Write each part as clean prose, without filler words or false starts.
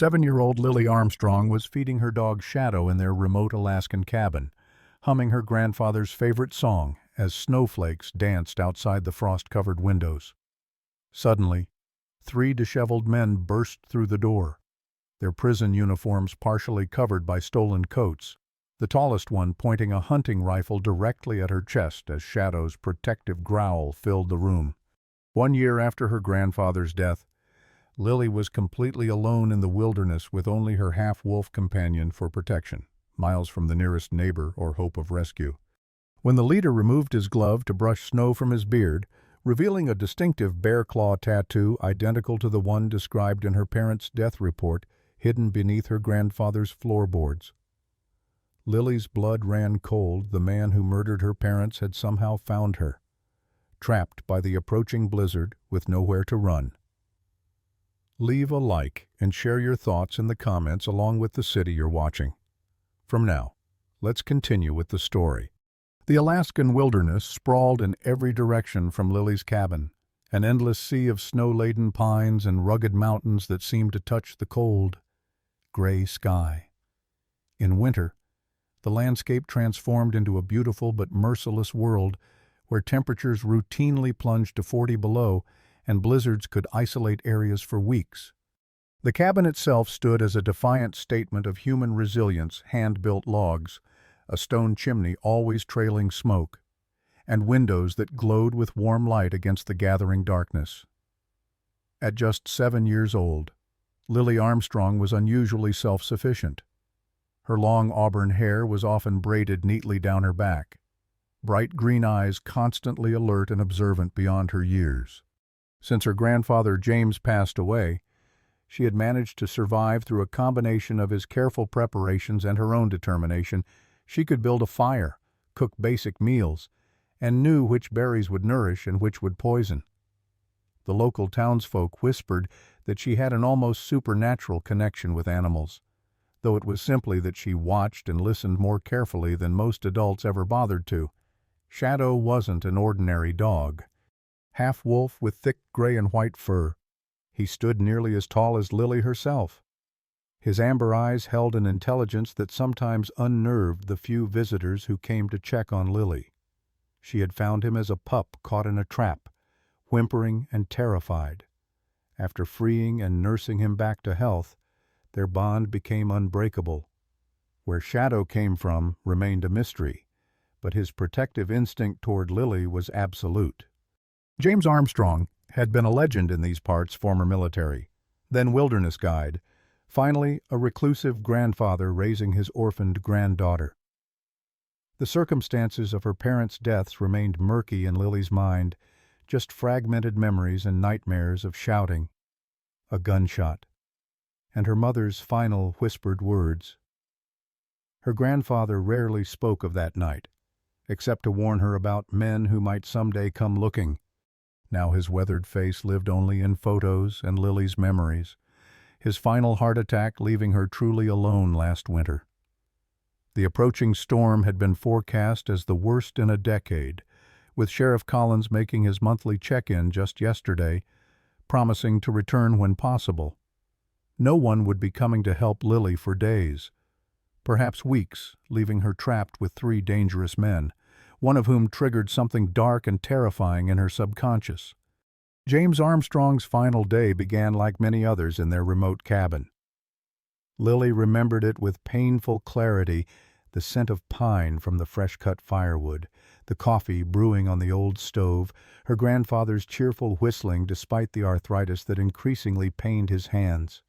7-year-old Lily Armstrong was feeding her dog Shadow in their remote Alaskan cabin, humming her grandfather's favorite song as snowflakes danced outside the frost-covered windows. Suddenly, 3 disheveled men burst through the door, their prison uniforms partially covered by stolen coats, the tallest one pointing a hunting rifle directly at her chest as Shadow's protective growl filled the room. 1 year after her grandfather's death, Lily was completely alone in the wilderness with only her half-wolf companion for protection, miles from the nearest neighbor or hope of rescue. When the leader removed his glove to brush snow from his beard, revealing a distinctive bear claw tattoo identical to the one described in her parents' death report hidden beneath her grandfather's floorboards, Lily's blood ran cold. The man who murdered her parents had somehow found her, trapped by the approaching blizzard with nowhere to run. Leave a like and share your thoughts in the comments along with the city you're watching. From now, let's continue with the story. The Alaskan wilderness sprawled in every direction from Lily's cabin, an endless sea of snow-laden pines and rugged mountains that seemed to touch the cold, gray sky. In winter, the landscape transformed into a beautiful but merciless world where temperatures routinely plunged to 40 below and blizzards could isolate areas for weeks. The cabin itself stood as a defiant statement of human resilience: hand-built logs, a stone chimney always trailing smoke, and windows that glowed with warm light against the gathering darkness. At just 7 years old, Lily Armstrong was unusually self-sufficient. Her long auburn hair was often braided neatly down her back, bright green eyes constantly alert and observant beyond her years. Since her grandfather James passed away, she had managed to survive through a combination of his careful preparations and her own determination. She could build a fire, cook basic meals, and knew which berries would nourish and which would poison. The local townsfolk whispered that she had an almost supernatural connection with animals, though it was simply that she watched and listened more carefully than most adults ever bothered to. Shadow wasn't an ordinary dog. Half-wolf with thick gray and white fur, he stood nearly as tall as Lily herself. His amber eyes held an intelligence that sometimes unnerved the few visitors who came to check on Lily. She had found him as a pup caught in a trap, whimpering and terrified. After freeing and nursing him back to health, their bond became unbreakable. Where Shadow came from remained a mystery, but his protective instinct toward Lily was absolute. James Armstrong had been a legend in these parts, former military, then wilderness guide, finally a reclusive grandfather raising his orphaned granddaughter. The circumstances of her parents' deaths remained murky in Lily's mind, just fragmented memories and nightmares of shouting, a gunshot, and her mother's final whispered words. Her grandfather rarely spoke of that night, except to warn her about men who might someday come looking. Now his weathered face lived only in photos and Lily's memories, his final heart attack leaving her truly alone last winter. The approaching storm had been forecast as the worst in a decade, with Sheriff Collins making his monthly check-in just yesterday, promising to return when possible. No one would be coming to help Lily for days, perhaps weeks, leaving her trapped with 3 dangerous men, one of whom triggered something dark and terrifying in her subconscious. James Armstrong's final day began like many others in their remote cabin. Lily remembered it with painful clarity: the scent of pine from the fresh-cut firewood, the coffee brewing on the old stove, her grandfather's cheerful whistling despite the arthritis that increasingly pained his hands.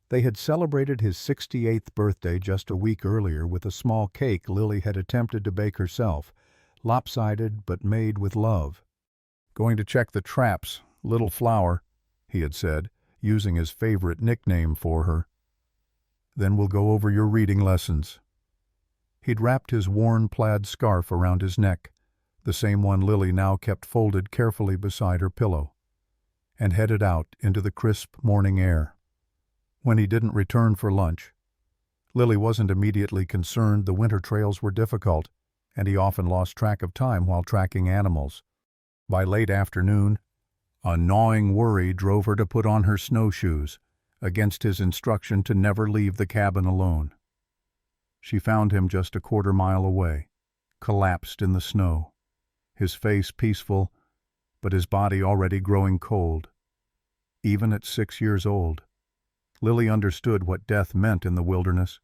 They had celebrated his 68th birthday just a week earlier with a small cake Lily had attempted to bake herself, lopsided but made with love. "Going to check the traps, little flower," he had said, using his favorite nickname for her. "Then we'll go over your reading lessons." He'd wrapped his worn plaid scarf around his neck, the same one Lily now kept folded carefully beside her pillow, and headed out into the crisp morning air. When he didn't return for lunch, Lily wasn't immediately concerned. The winter trails were difficult, and he often lost track of time while tracking animals. By late afternoon, a gnawing worry drove her to put on her snowshoes, against his instruction to never leave the cabin alone. She found him just a quarter-mile away, collapsed in the snow, his face peaceful, but his body already growing cold. Even at 6 years old, Lily understood what death meant in the wilderness.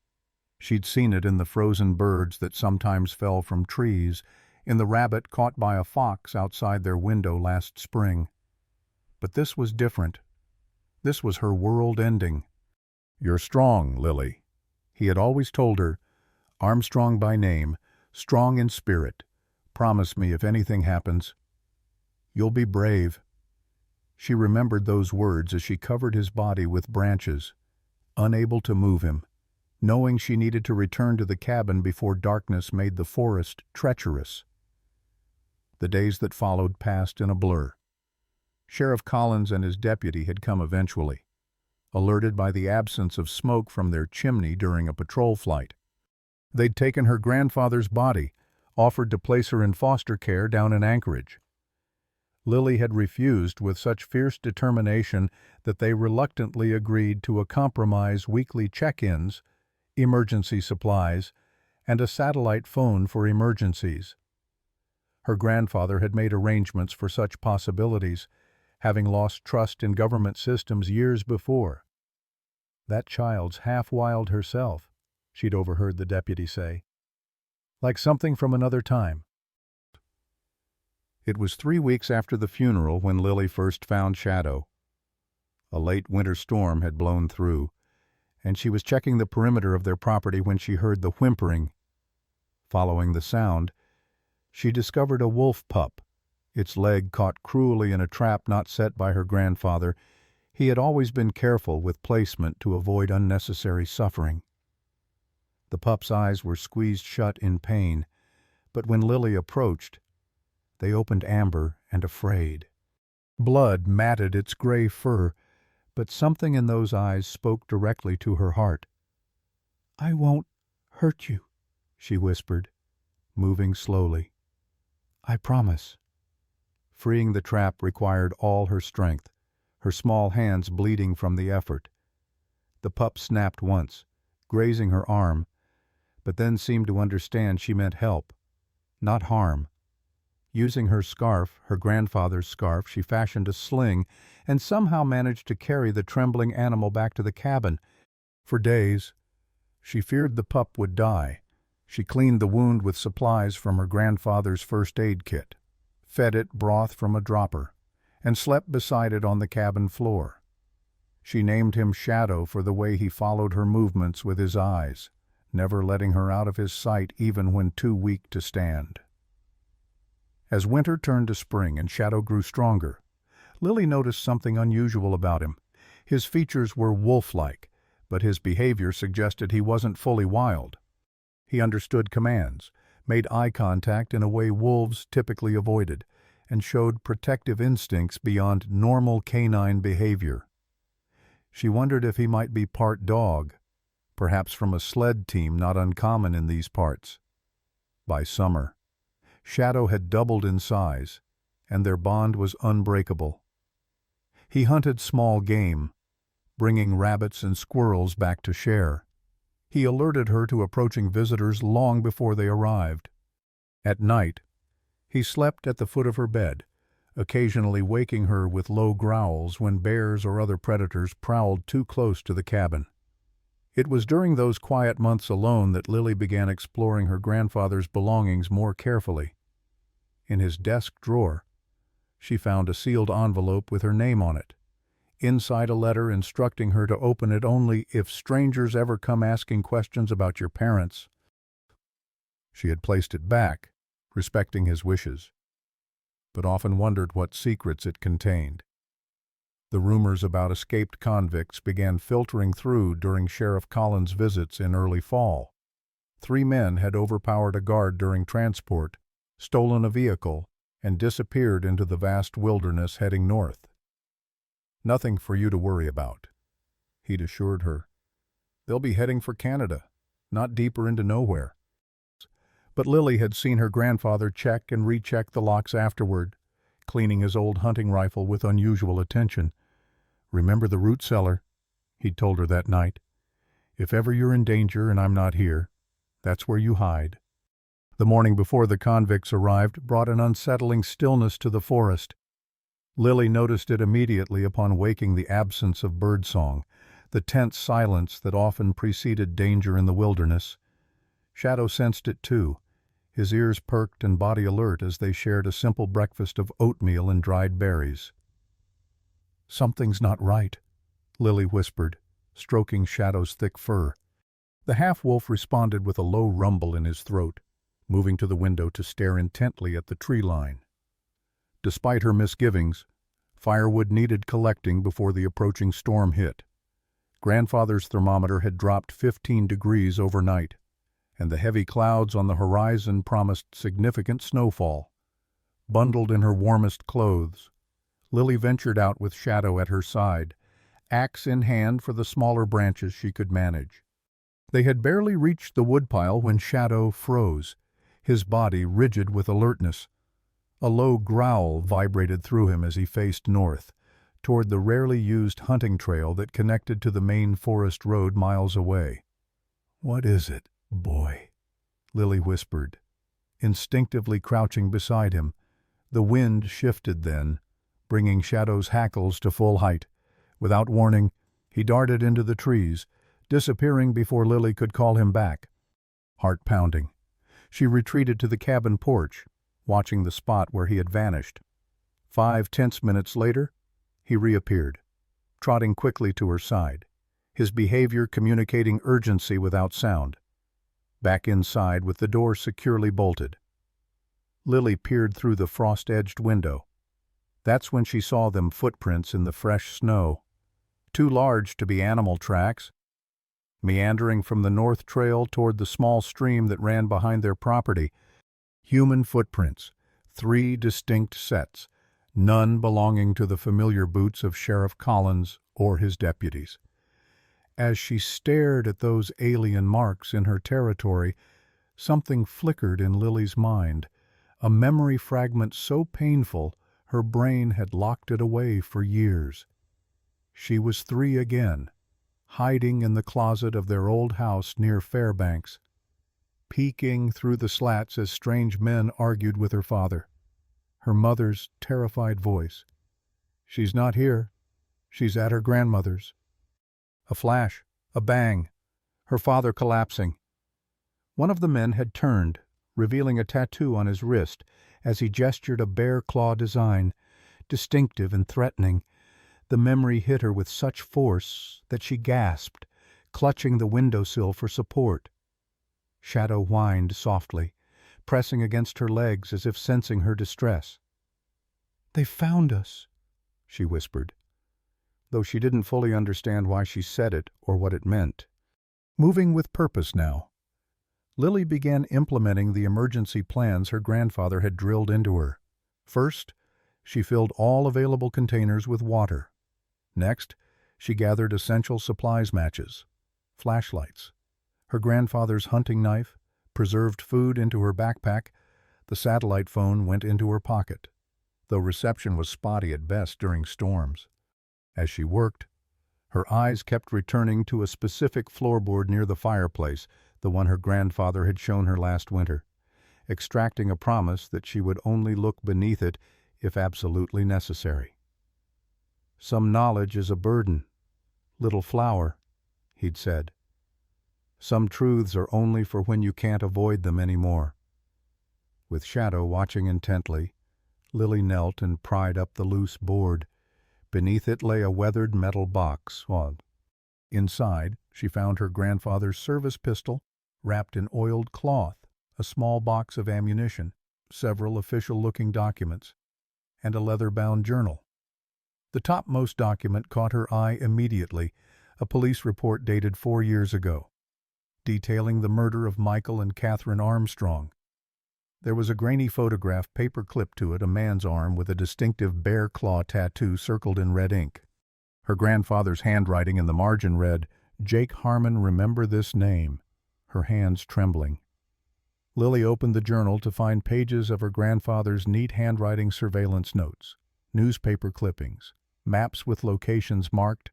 She'd seen it in the frozen birds that sometimes fell from trees, in the rabbit caught by a fox outside their window last spring. But this was different. This was her world ending. "You're strong, Lily," he had always told her, Armstrong by name, strong in spirit. "Promise me if anything happens. You'll be brave." She remembered those words as she covered his body with branches, unable to move him, knowing she needed to return to the cabin before darkness made the forest treacherous. The days that followed passed in a blur. Sheriff Collins and his deputy had come eventually, alerted by the absence of smoke from their chimney during a patrol flight. They'd taken her grandfather's body, offered to place her in foster care down in Anchorage. Lily had refused with such fierce determination that they reluctantly agreed to a compromise: weekly check-ins, emergency supplies, and a satellite phone for emergencies. Her grandfather had made arrangements for such possibilities, having lost trust in government systems years before. "That child's half-wild herself," she'd overheard the deputy say. "Like something from another time." It was 3 weeks after the funeral when Lily first found Shadow. A late winter storm had blown through, and she was checking the perimeter of their property when she heard the whimpering. Following the sound, she discovered a wolf pup, its leg caught cruelly in a trap not set by her grandfather. He had always been careful with placement to avoid unnecessary suffering. The pup's eyes were squeezed shut in pain, but when Lily approached, they opened amber and afraid. Blood matted its gray fur, but something in those eyes spoke directly to her heart. "I won't hurt you," she whispered, moving slowly. "I promise." Freeing the trap required all her strength, her small hands bleeding from the effort. The pup snapped once, grazing her arm, but then seemed to understand she meant help, not harm. Using her scarf, her grandfather's scarf, she fashioned a sling and somehow managed to carry the trembling animal back to the cabin. For days, she feared the pup would die. She cleaned the wound with supplies from her grandfather's first aid kit, fed it broth from a dropper, and slept beside it on the cabin floor. She named him Shadow for the way he followed her movements with his eyes, never letting her out of his sight even when too weak to stand. As winter turned to spring and Shadow grew stronger, Lily noticed something unusual about him. His features were wolf-like, but his behavior suggested he wasn't fully wild. He understood commands, made eye contact in a way wolves typically avoided, and showed protective instincts beyond normal canine behavior. She wondered if he might be part dog, perhaps from a sled team not uncommon in these parts. By summer, Shadow had doubled in size, and their bond was unbreakable. He hunted small game, bringing rabbits and squirrels back to share. He alerted her to approaching visitors long before they arrived. At night, he slept at the foot of her bed, occasionally waking her with low growls when bears or other predators prowled too close to the cabin. It was during those quiet months alone that Lily began exploring her grandfather's belongings more carefully. In his desk drawer, she found a sealed envelope with her name on it. Inside a letter instructing her to open it only if strangers ever come asking questions about your parents. She had placed it back, respecting his wishes, but often wondered what secrets it contained. The rumors about escaped convicts began filtering through during Sheriff Collins' visits in early fall. 3 men had overpowered a guard during transport, stolen a vehicle, and disappeared into the vast wilderness heading north. "Nothing for you to worry about," he'd assured her. "They'll be heading for Canada, not deeper into nowhere." But Lily had seen her grandfather check and recheck the locks afterward, cleaning his old hunting rifle with unusual attention. "Remember the root cellar," he'd told her that night. "If ever you're in danger and I'm not here, that's where you hide." The morning before the convicts arrived brought an unsettling stillness to the forest. Lily noticed it immediately upon waking: the absence of birdsong, the tense silence that often preceded danger in the wilderness. Shadow sensed it too, his ears perked and body alert as they shared a simple breakfast of oatmeal and dried berries. "Something's not right," Lily whispered, stroking Shadow's thick fur. The half-wolf responded with a low rumble in his throat, moving to the window to stare intently at the tree line. Despite her misgivings, firewood needed collecting before the approaching storm hit. Grandfather's thermometer had dropped 15 degrees overnight, and the heavy clouds on the horizon promised significant snowfall. Bundled in her warmest clothes, Lily ventured out with Shadow at her side, axe in hand for the smaller branches she could manage. They had barely reached the woodpile when Shadow froze, his body rigid with alertness. A low growl vibrated through him as he faced north, toward the rarely used hunting trail that connected to the main forest road miles away. "What is it, boy?" Lily whispered, instinctively crouching beside him. The wind shifted then, bringing Shadow's hackles to full height. Without warning, he darted into the trees, disappearing before Lily could call him back. Heart pounding, she retreated to the cabin porch, watching the spot where he had vanished. 5 tense minutes later, he reappeared, trotting quickly to her side, his behavior communicating urgency without sound. Back inside with the door securely bolted. Lily peered through the frost-edged window. That's when she saw them footprints in the fresh snow, too large to be animal tracks, meandering from the north trail toward the small stream that ran behind their property. Human footprints, 3 distinct sets, none belonging to the familiar boots of Sheriff Collins or his deputies. As she stared at those alien marks in her territory, something flickered in Lily's mind, a memory fragment so painful her brain had locked it away for years. She was 3 again, hiding in the closet of their old house near Fairbanks, peeking through the slats as strange men argued with her father. Her mother's terrified voice. "She's not here. She's at her grandmother's." A flash, a bang, her father collapsing. One of the men had turned, revealing a tattoo on his wrist as he gestured a bear claw design, distinctive and threatening. The memory hit her with such force that she gasped, clutching the windowsill for support. Shadow whined softly, pressing against her legs as if sensing her distress. "They found us," she whispered, though she didn't fully understand why she said it or what it meant. Moving with purpose now, Lily began implementing the emergency plans her grandfather had drilled into her. First, she filled all available containers with water. Next, she gathered essential supplies: matches, flashlights, her grandfather's hunting knife, preserved food into her backpack. The satellite phone went into her pocket, though reception was spotty at best during storms. As she worked, her eyes kept returning to a specific floorboard near the fireplace, the one her grandfather had shown her last winter, extracting a promise that she would only look beneath it if absolutely necessary. "Some knowledge is a burden, little flower," he'd said. "Some truths are only for when you can't avoid them anymore." With Shadow watching intently, Lily knelt and pried up the loose board. Beneath it lay a weathered metal box. Inside, she found her grandfather's service pistol, wrapped in oiled cloth, a small box of ammunition, several official-looking documents, and a leather-bound journal. The topmost document caught her eye immediately, a police report dated 4 years ago, detailing the murder of Michael and Catherine Armstrong. There was a grainy photograph paper-clipped to it, a man's arm with a distinctive bear claw tattoo circled in red ink. Her grandfather's handwriting in the margin read, "Jake Harmon, remember this name," her hands trembling. Lily opened the journal to find pages of her grandfather's neat handwriting surveillance notes, newspaper clippings, maps with locations marked,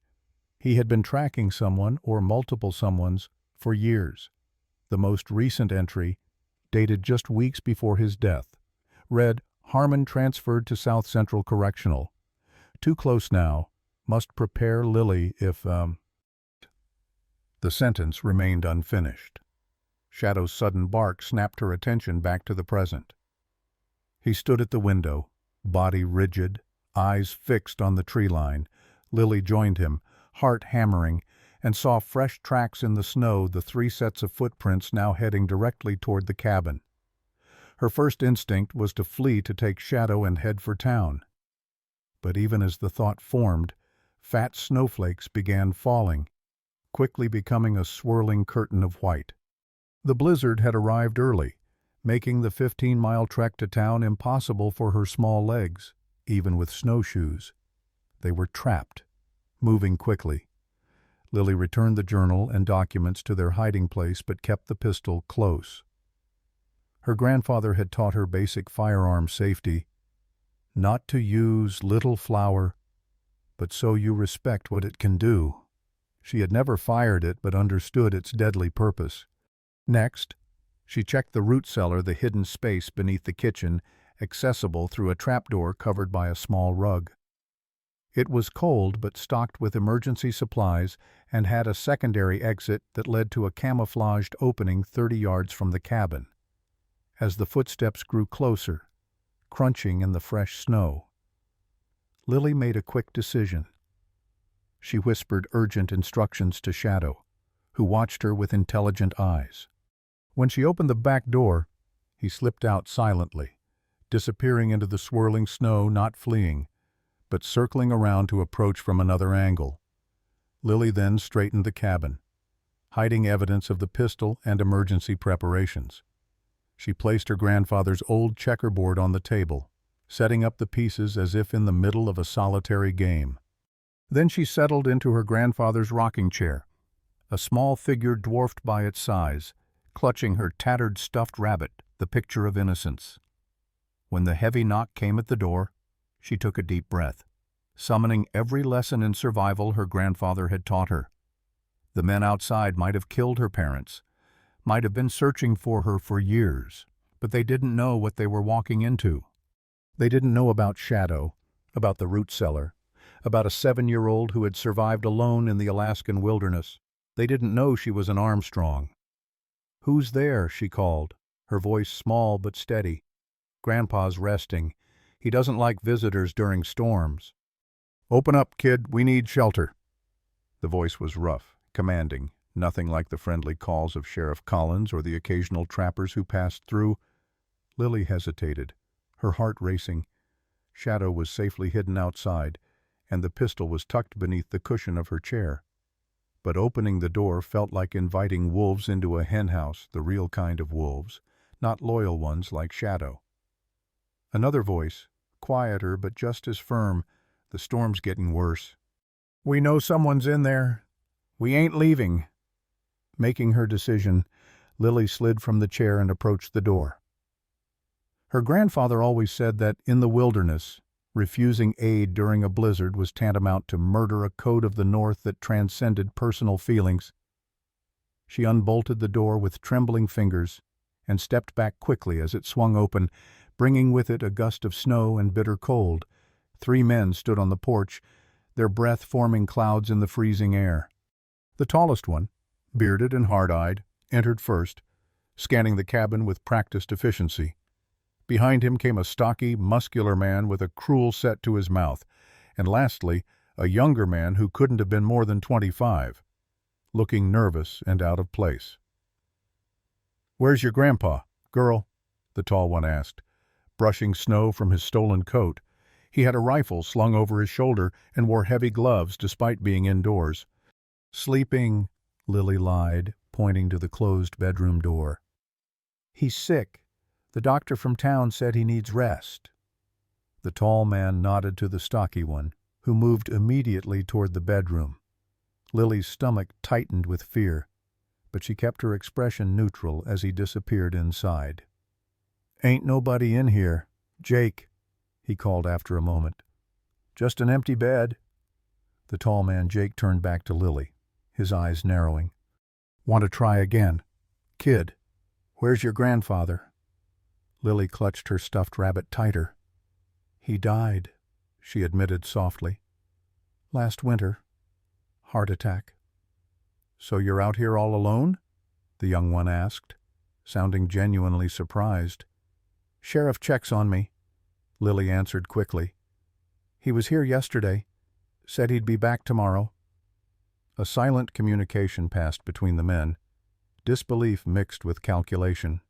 He had been tracking someone or multiple someones for years. The most recent entry, dated just weeks before his death, read, "Harmon transferred to South Central Correctional. Too close now. Must prepare Lily if, The sentence remained unfinished. Shadow's sudden bark snapped her attention back to the present. He stood at the window, body rigid, eyes fixed on the tree line. Lily joined him, heart hammering, and saw fresh tracks in the snow, the 3 sets of footprints now heading directly toward the cabin. Her first instinct was to flee to take Shadow and head for town. But even as the thought formed, fat snowflakes began falling, quickly becoming a swirling curtain of white. The blizzard had arrived early, making the 15-mile trek to town impossible for her small legs, even with snowshoes. They were trapped, moving quickly. Lily returned the journal and documents to their hiding place but kept the pistol close. Her grandfather had taught her basic firearm safety. Not to use little flower, but so you respect what it can do. She had never fired it but understood its deadly purpose. Next, she checked the root cellar, the hidden space beneath the kitchen, accessible through a trapdoor covered by a small rug. It was cold but stocked with emergency supplies and had a secondary exit that led to a camouflaged opening 30 yards from the cabin. As the footsteps grew closer, crunching in the fresh snow, Lily made a quick decision. She whispered urgent instructions to Shadow, who watched her with intelligent eyes. When she opened the back door, he slipped out silently, disappearing into the swirling snow, not fleeing, but circling around to approach from another angle. Lily then straightened the cabin, hiding evidence of the pistol and emergency preparations. She placed her grandfather's old checkerboard on the table, setting up the pieces as if in the middle of a solitary game. Then she settled into her grandfather's rocking chair, a small figure dwarfed by its size, clutching her tattered stuffed rabbit, the picture of innocence. When the heavy knock came at the door, she took a deep breath, summoning every lesson in survival her grandfather had taught her. The men outside might have killed her parents, might have been searching for her for years, but they didn't know what they were walking into. They didn't know about Shadow, about the root cellar, about a 7-year-old who had survived alone in the Alaskan wilderness. They didn't know she was an Armstrong. "Who's there?" she called, her voice small but steady. "Grandpa's resting. He doesn't like visitors during storms." "Open up, kid. We need shelter." The voice was rough, commanding, nothing like the friendly calls of Sheriff Collins or the occasional trappers who passed through. Lily hesitated, her heart racing. Shadow was safely hidden outside, and the pistol was tucked beneath the cushion of her chair. But opening the door felt like inviting wolves into a henhouse, the real kind of wolves, not loyal ones like Shadow. Another voice, quieter but just as firm. "The storm's getting worse." "We know someone's in there. We ain't leaving." Making her decision, Lily slid from the chair and approached the door. Her grandfather always said that in the wilderness, refusing aid during a blizzard was tantamount to murder, a code of the North that transcended personal feelings. She unbolted the door with trembling fingers and stepped back quickly as it swung open, bringing with it a gust of snow and bitter cold. 3 men stood on the porch, their breath forming clouds in the freezing air. The tallest one, bearded and hard-eyed, entered first, scanning the cabin with practiced efficiency. Behind him came a stocky, muscular man with a cruel set to his mouth, and lastly, a younger man who couldn't have been more than 25, looking nervous and out of place. "Where's your grandpa, girl?" the tall one asked, brushing snow from his stolen coat. He had a rifle slung over his shoulder and wore heavy gloves despite being indoors. "Sleeping," Lily lied, pointing to the closed bedroom door. "He's sick. The doctor from town said he needs rest." The tall man nodded to the stocky one, who moved immediately toward the bedroom. Lily's stomach tightened with fear, but she kept her expression neutral as he disappeared inside. "Ain't nobody in here. Jake," he called after a moment. "Just an empty bed." The tall man Jake turned back to Lily, his eyes narrowing. Want to try again? Kid, where's your grandfather? Lily clutched her stuffed rabbit tighter. He died, she admitted softly. Last winter. Heart attack. So you're out here all alone? The young one asked, sounding genuinely surprised. Sheriff checks on me, Lily answered quickly. He was here yesterday. Said he'd be back tomorrow. A silent communication passed between the men, disbelief mixed with calculation.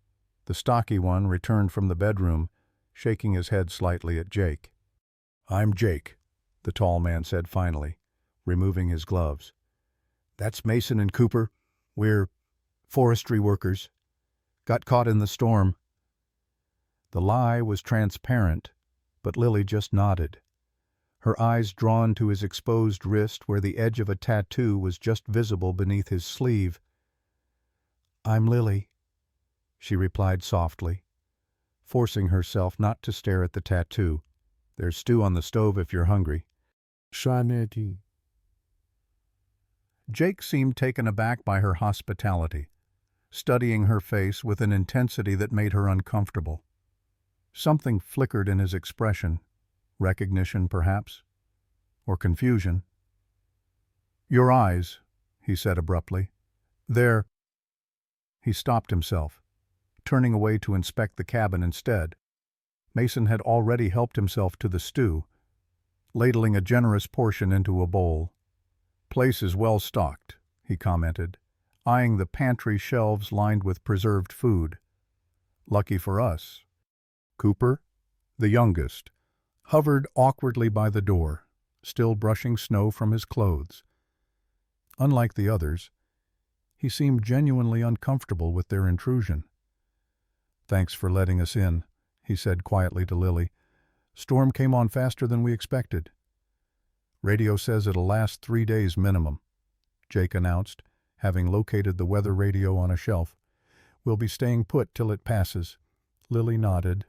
The stocky one returned from the bedroom, shaking his head slightly at Jake. I'm Jake, the tall man said finally, removing his gloves. That's Mason and Cooper. We're forestry workers. Got caught in the storm. The lie was transparent, but Lily just nodded, her eyes drawn to his exposed wrist where the edge of a tattoo was just visible beneath his sleeve. I'm Lily, she replied softly, forcing herself not to stare at the tattoo. There's stew on the stove if you're hungry. Shanetti. Jake seemed taken aback by her hospitality, studying her face with an intensity that made her uncomfortable. Something flickered in his expression. Recognition, perhaps? Or confusion? Your eyes, he said abruptly. They're... He stopped himself, turning away to inspect the cabin instead. Mason had already helped himself to the stew, ladling a generous portion into a bowl. Place is well stocked, he commented, eyeing the pantry shelves lined with preserved food. Lucky for us. Cooper, the youngest, hovered awkwardly by the door, still brushing snow from his clothes. Unlike the others, he seemed genuinely uncomfortable with their intrusion. Thanks for letting us in, he said quietly to Lily. Storm came on faster than we expected. Radio says it'll last 3 days minimum, Jake announced, having located the weather radio on a shelf. We'll be staying put till it passes. Lily nodded,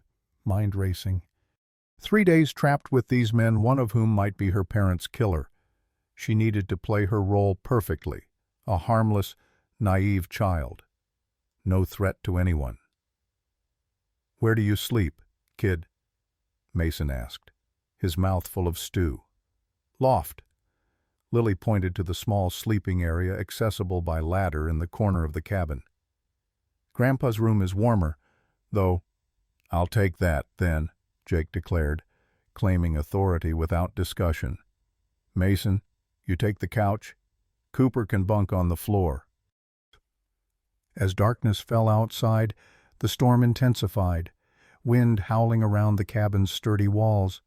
mind racing. 3 days trapped with these men, one of whom might be her parents' killer. She needed to play her role perfectly, a harmless, naive child. No threat to anyone. Where do you sleep, kid? Mason asked, his mouth full of stew. Loft. Lily pointed to the small sleeping area accessible by ladder in the corner of the cabin. Grandpa's room is warmer, though. I'll take that, then, Jake declared, claiming authority without discussion. Mason, you take the couch. Cooper can bunk on the floor. As darkness fell outside, the storm intensified, wind howling around the cabin's sturdy walls.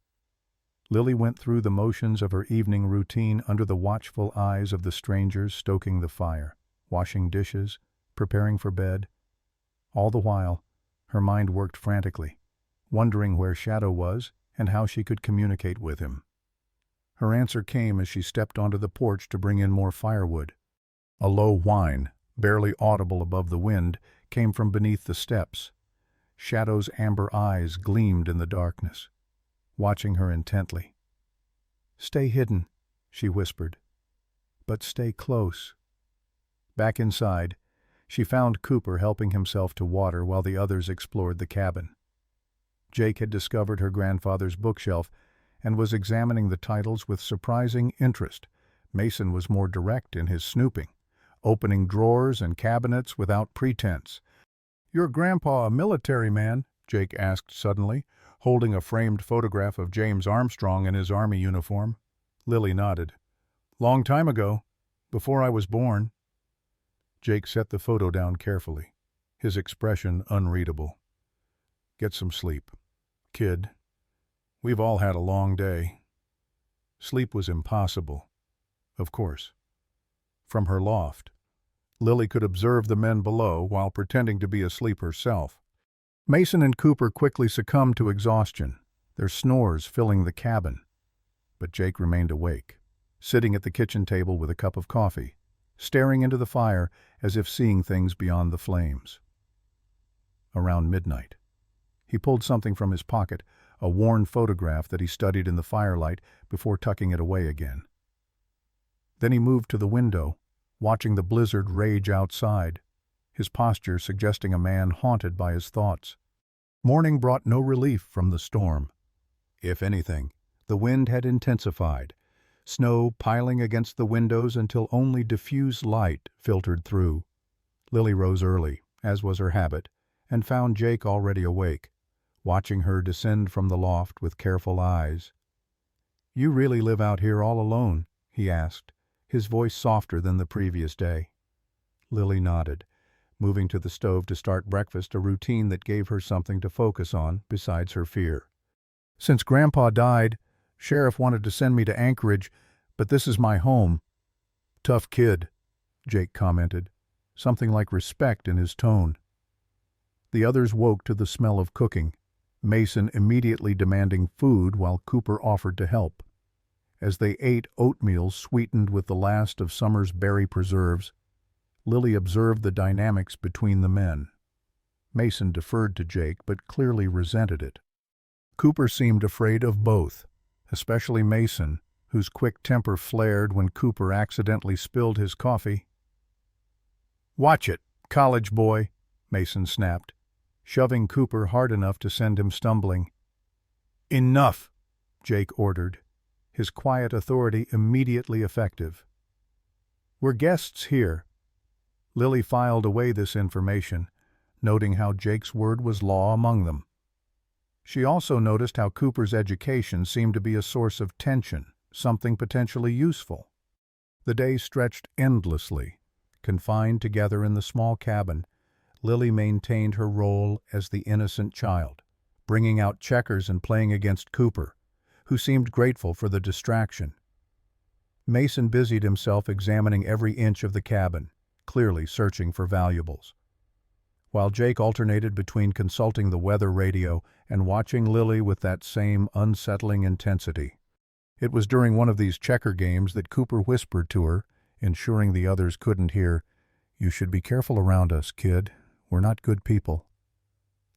Lily went through the motions of her evening routine under the watchful eyes of the strangers stoking the fire, washing dishes, preparing for bed. All the while, her mind worked frantically, wondering where Shadow was and how she could communicate with him. Her answer came as she stepped onto the porch to bring in more firewood. A low whine, barely audible above the wind, came from beneath the steps. Shadow's amber eyes gleamed in the darkness, watching her intently. Stay hidden, she whispered, but stay close. Back inside, she found Cooper helping himself to water while the others explored the cabin. Jake had discovered her grandfather's bookshelf and was examining the titles with surprising interest. Mason was more direct in his snooping, opening drawers and cabinets without pretense. Your grandpa a military man? Jake asked suddenly, holding a framed photograph of James Armstrong in his army uniform. Lily nodded. Long time ago, before I was born. Jake set the photo down carefully, his expression unreadable. Get some sleep, kid. We've all had a long day. Sleep was impossible, of course. From her loft, Lily could observe the men below while pretending to be asleep herself. Mason and Cooper quickly succumbed to exhaustion, their snores filling the cabin. But Jake remained awake, sitting at the kitchen table with a cup of coffee, staring into the fire as if seeing things beyond the flames. Around midnight, he pulled something from his pocket, a worn photograph that he studied in the firelight before tucking it away again. Then he moved to the window, watching the blizzard rage outside, his posture suggesting a man haunted by his thoughts. Morning brought no relief from the storm. If anything, the wind had intensified, snow piling against the windows until only diffuse light filtered through. Lily rose early, as was her habit, and found Jake already awake, watching her descend from the loft with careful eyes. "You really live out here all alone?" he asked, his voice softer than the previous day. Lily nodded, moving to the stove to start breakfast, a routine that gave her something to focus on besides her fear. "Since Grandpa died, Sheriff wanted to send me to Anchorage, but this is my home." "Tough kid," Jake commented, something like respect in his tone. The others woke to the smell of cooking, Mason immediately demanding food while Cooper offered to help. As they ate oatmeal sweetened with the last of summer's berry preserves, Lily observed the dynamics between the men. Mason deferred to Jake, but clearly resented it. Cooper seemed afraid of both, especially Mason, whose quick temper flared when Cooper accidentally spilled his coffee. "Watch it, college boy," Mason snapped, shoving Cooper hard enough to send him stumbling. "Enough," Jake ordered, his quiet authority immediately effective. "We're guests here." Lily filed away this information, noting how Jake's word was law among them. She also noticed how Cooper's education seemed to be a source of tension, something potentially useful. The day stretched endlessly. Confined together in the small cabin, Lily maintained her role as the innocent child, bringing out checkers and playing against Cooper, who seemed grateful for the distraction. Mason busied himself examining every inch of the cabin, clearly searching for valuables, while Jake alternated between consulting the weather radio and watching Lily with that same unsettling intensity. It was during one of these checker games that Cooper whispered to her, ensuring the others couldn't hear, "You should be careful around us, kid. We're not good people."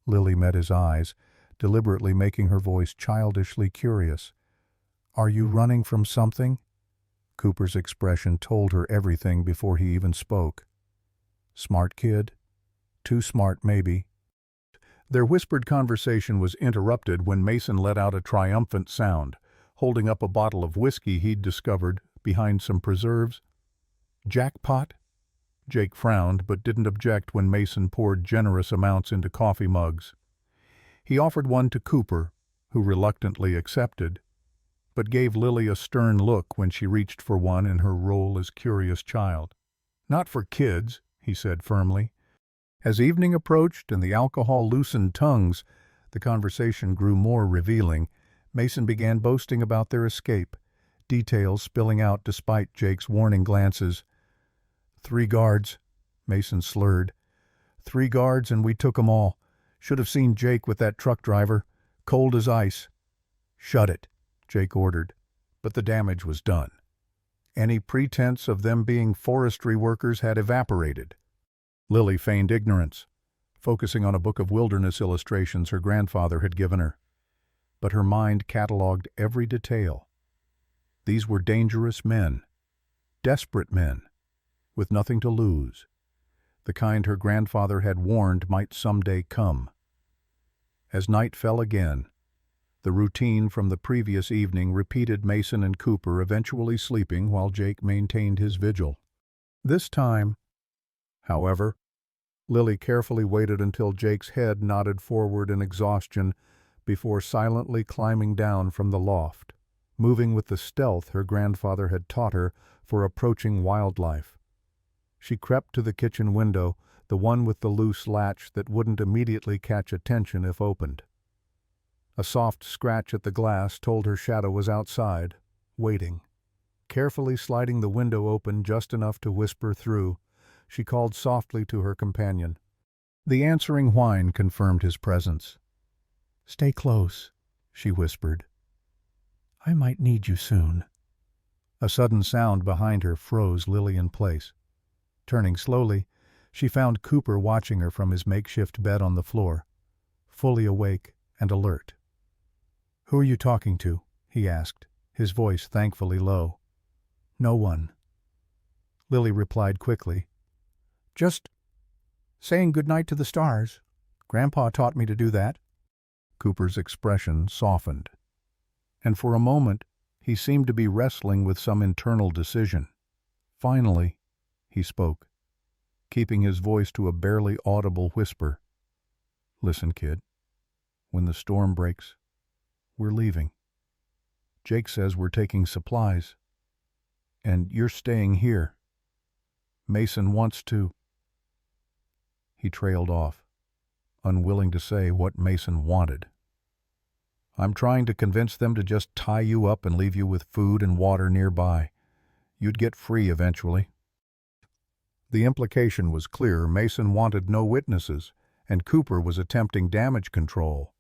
Lily met his eyes, deliberately making her voice childishly curious. "Are you running from something?" Cooper's expression told her everything before he even spoke. "Smart kid? Too smart, maybe." Their whispered conversation was interrupted when Mason let out a triumphant sound, holding up a bottle of whiskey he'd discovered behind some preserves. "Jackpot?" Jake frowned, but didn't object when Mason poured generous amounts into coffee mugs. He offered one to Cooper, who reluctantly accepted, but gave Lily a stern look when she reached for one in her role as curious child. "Not for kids," he said firmly. As evening approached and the alcohol loosened tongues, the conversation grew more revealing. Mason began boasting about their escape, details spilling out despite Jake's warning glances. "3 guards," Mason slurred. "3 guards and we took 'em all. Should have seen Jake with that truck driver. Cold as ice." "Shut it," Jake ordered, but the damage was done. Any pretense of them being forestry workers had evaporated. Lily feigned ignorance, focusing on a book of wilderness illustrations her grandfather had given her. But her mind cataloged every detail. These were dangerous men, desperate men, with nothing to lose, the kind her grandfather had warned might someday come. As night fell again, the routine from the previous evening repeated, Mason and Cooper eventually sleeping while Jake maintained his vigil. This time, however, Lily carefully waited until Jake's head nodded forward in exhaustion before silently climbing down from the loft, moving with the stealth her grandfather had taught her for approaching wildlife. She crept to the kitchen window, the one with the loose latch that wouldn't immediately catch attention if opened. A soft scratch at the glass told her Shadow was outside, waiting. Carefully sliding the window open just enough to whisper through, she called softly to her companion. The answering whine confirmed his presence. "Stay close," she whispered. "I might need you soon." A sudden sound behind her froze Lily in place. Turning slowly, she found Cooper watching her from his makeshift bed on the floor, fully awake and alert. "Who are you talking to?" he asked, his voice thankfully low. "No one," Lily replied quickly. "Just saying goodnight to the stars. Grandpa taught me to do that." Cooper's expression softened, and for a moment he seemed to be wrestling with some internal decision. Finally, he spoke, keeping his voice to a barely audible whisper. "Listen, kid. When the storm breaks, we're leaving. Jake says we're taking supplies, and you're staying here. Mason wants to—" He trailed off, unwilling to say what Mason wanted. "I'm trying to convince them to just tie you up and leave you with food and water nearby. You'd get free eventually." The implication was clear. Mason wanted no witnesses, and Cooper was attempting damage control.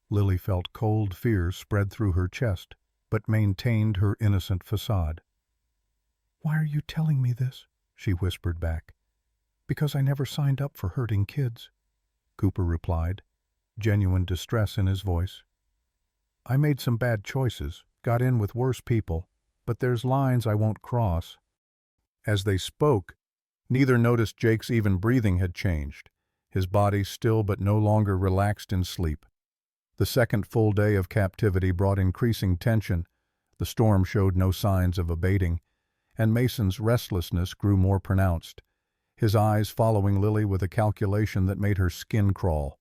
Lily felt cold fear spread through her chest, but maintained her innocent facade. "Why are you telling me this?" she whispered back. "Because I never signed up for hurting kids," Cooper replied, genuine distress in his voice. "I made some bad choices, got in with worse people, but there's lines I won't cross." As they spoke, neither noticed Jake's even breathing had changed, his body still but no longer relaxed in sleep. The second full day of captivity brought increasing tension. The storm showed no signs of abating, and Mason's restlessness grew more pronounced, his eyes following Lily with a calculation that made her skin crawl.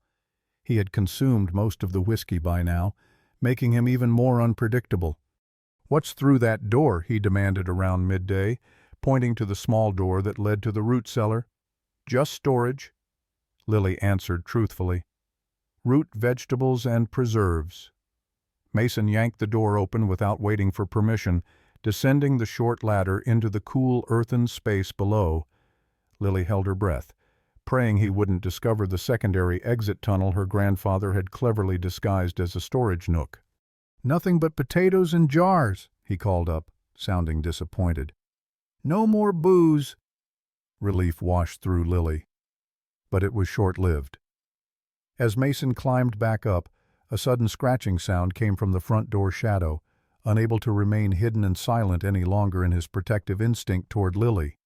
He had consumed most of the whiskey by now, making him even more unpredictable. "What's through that door?" he demanded around midday, pointing to the small door that led to the root cellar. "Just storage," Lily answered truthfully. "Root vegetables and preserves." Mason yanked the door open without waiting for permission, descending the short ladder into the cool earthen space below. Lily held her breath, praying he wouldn't discover the secondary exit tunnel her grandfather had cleverly disguised as a storage nook. "Nothing but potatoes and jars," he called up, sounding disappointed. "No more booze." Relief washed through Lily, but it was short-lived. As Mason climbed back up, a sudden scratching sound came from the front door shadow, unable to remain hidden and silent any longer in his protective instinct toward Lily.